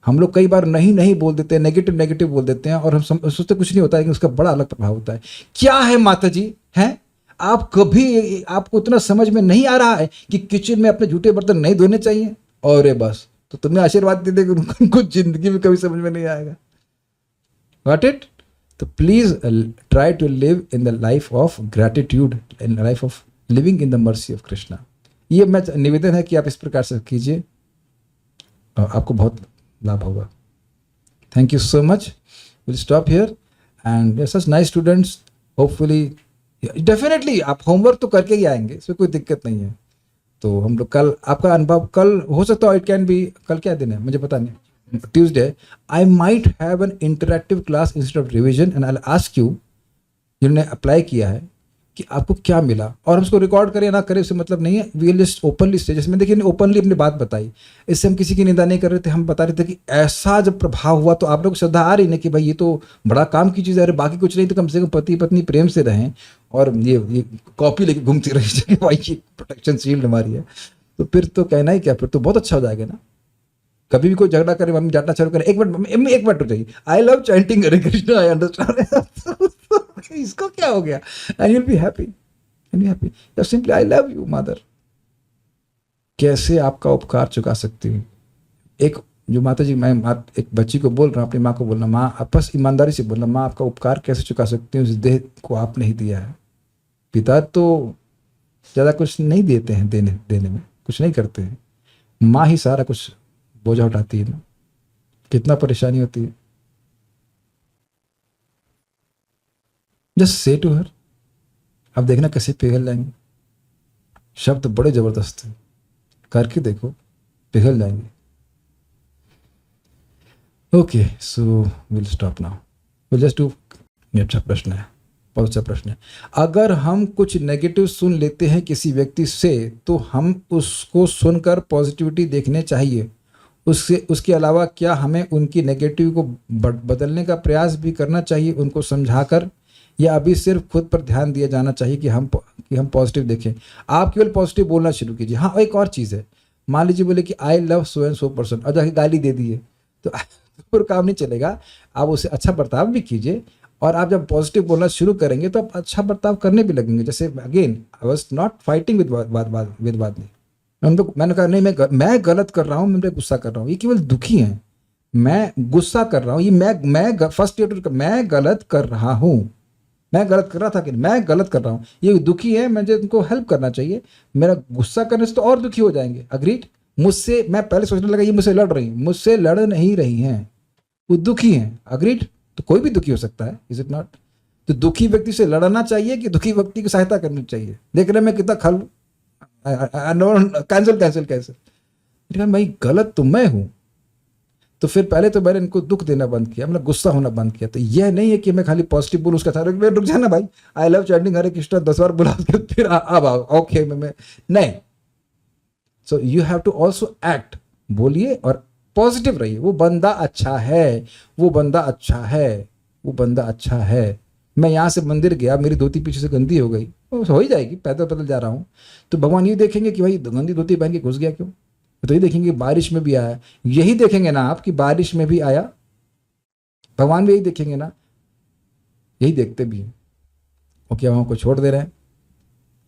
हम लोग कई बार नहीं बोल देते हैं, नेगेटिव बोल देते हैं और हम सोचते कुछ नहीं होता है, लेकिन उसका बड़ा अलग प्रभाव होता है। क्या है माता जी, हैं आप कभी, आपको इतना समझ में नहीं आ रहा है कि किचन में अपने जूठे बर्तन नहीं धोने चाहिए? और बस तो तुम्हें आशीर्वाद दे देगा, उनको जिंदगी में कभी समझ में नहीं आएगा। Got it? तो please try to live in the life of gratitude, in the life of living in the mercy of Krishna. ये मैं निवेदन है कि आप इस प्रकार से कीजिए, आपको बहुत लाभ होगा। Thank you so much. Will stop here and such nice students, hopefully definitely आप होमवर्क तो करके ही आएंगे, इसमें कोई दिक्कत नहीं है। तो हम लोग कल, आपका अनुभव कल हो सकता है, इट कैन बी, कल क्या दिन है मुझे पता नहीं, Tuesday, I might have an interactive class instead of revision and I'll ask you, जिन्होंने अप्लाई किया है, कि आपको क्या मिला। और हम उसको रिकॉर्ड करें ना करें उससे मतलब नहीं है, वी विल जस्ट ओपनली से, जैसे मैं देखिए ओपनली अपनी बात बताई, इससे हम किसी की निंदा नहीं कर रहे थे, हम बता रहे थे कि ऐसा जब प्रभाव हुआ तो आप लोग को श्रद्धा आ रही ना कि भाई ये तो बड़ा काम की चीज़ है, अरे बाकी कुछ नहीं तो कम से कम पति पत्नी प्रेम से रहें, और ये कॉपी लेके घूमती रही भाई ये प्रोटेक्शन शील्ड हमारी है, तो फिर तो कहना ही क्या, फिर तो बहुत अच्छा हो जाएगा ना। कभी भी कोई झगड़ा करे, मम्मी डांटना चालू करे, एक मिनट रुक जाइए, आई love chanting Hare Krishna, I understand इसको क्या हो गया, and you will be happy, and you happy, just simply I love you mother. कैसे आपका उपकार चुका सकती हूँ? एक जो माता जी, मैं एक बच्ची को बोल रहा हूँ, अपनी माँ को बोलना, माँ आप बस ईमानदारी से बोलना, माँ आपका उपकार कैसे चुका सकती हूँ, इस देह को आपने ही दिया है। पिता तो ज़्यादा कुछ नहीं देते हैं, देने में कुछ नहीं करते हैं, माँ ही सारा कुछ बोझा उठाती है ना, कितना परेशानी होती है। जस्ट से टू हर, अब देखना कैसे पिघल जाएंगे। शब्द बड़े जबरदस्त है, करके देखो, पिघल जाएंगे। Okay, so will stop now, will just do. ये अच्छा प्रश्न है, बहुत अच्छा प्रश्न है। अगर हम कुछ नेगेटिव सुन लेते हैं किसी व्यक्ति से तो हम उसको सुनकर पॉजिटिविटी देखने चाहिए, उसके अलावा क्या हमें उनकी नेगेटिव को बदलने का प्रयास भी करना चाहिए उनको समझाकर, या अभी सिर्फ खुद पर ध्यान दिया जाना चाहिए कि हम पॉजिटिव देखें? आप केवल पॉजिटिव बोलना शुरू कीजिए। हाँ, एक और चीज़ है, मान लीजिए बोले कि I love so and so person और जाके गाली दे दी है तो फिर काम नहीं चलेगा। आप उससे अच्छा बर्ताव भी कीजिए, और आप जब पॉजिटिव बोलना शुरू करेंगे तो आप अच्छा बर्ताव करने भी लगेंगे। जैसे again I was not fighting with Vadani, मैंने कहा नहीं मैं गलत कर रहा हूँ, मैं गुस्सा कर रहा हूँ, ये केवल दुखी हैं, मैं गुस्सा कर रहा हूँ, ये मैं फर्स्ट ईयर मैं गलत कर रहा हूँ, मैं गलत कर रहा था कि मैं गलत कर रहा हूँ, ये दुखी है, मुझे उनको हेल्प करना चाहिए, मेरा गुस्सा करने से तो और दुखी हो जाएंगे। अग्रीड? मुझसे, मैं पहले सोचने लगा ये मुझसे लड़ रही हैं, मुझसे लड़ नहीं रही हैं, वो दुखी हैं। अग्रीड? तो कोई भी दुखी हो सकता है, इज इट नॉट? तो दुखी व्यक्ति से लड़ना चाहिए कि दुखी व्यक्ति की सहायता करनी चाहिए? देख रहे मैं कितना खल कैंसिल भाई, गलत तो मैं हूं। तो फिर पहले तो मैंने इनको दुख देना बंद किया, मतलब गुस्सा होना बंद किया। तो यह नहीं है कि मैं खाली पॉजिटिव बोलूं, उसका सारा रुक जाना भाई, I love chanting Hare Krishna 10 बार बुला के फिर अब आओ ओके मैं नहीं। So you have to also act, बोलिए और पॉजिटिव रहिए। वो बंदा अच्छा है, वो बंदा अच्छा है, वो बंदा अच्छा है। मैं यहाँ से मंदिर गया, मेरी धोती पीछे से गंदी हो गई, हो ही जाएगी, पैदल पैदल जा रहा हूँ, तो भगवान ये देखेंगे कि भाई गंदी धोती पहन के घुस गया क्यों? तो ये देखेंगे बारिश में भी आया, यही देखेंगे ना आप कि बारिश में भी आया, भगवान भी यही देखेंगे ना, यही देखते भी हैं। ओके, हम आपको छोड़ दे रहे हैं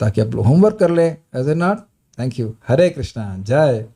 ताकि आप लोग होमवर्क कर लें, as a not. Thank you. Hare Krishna, जय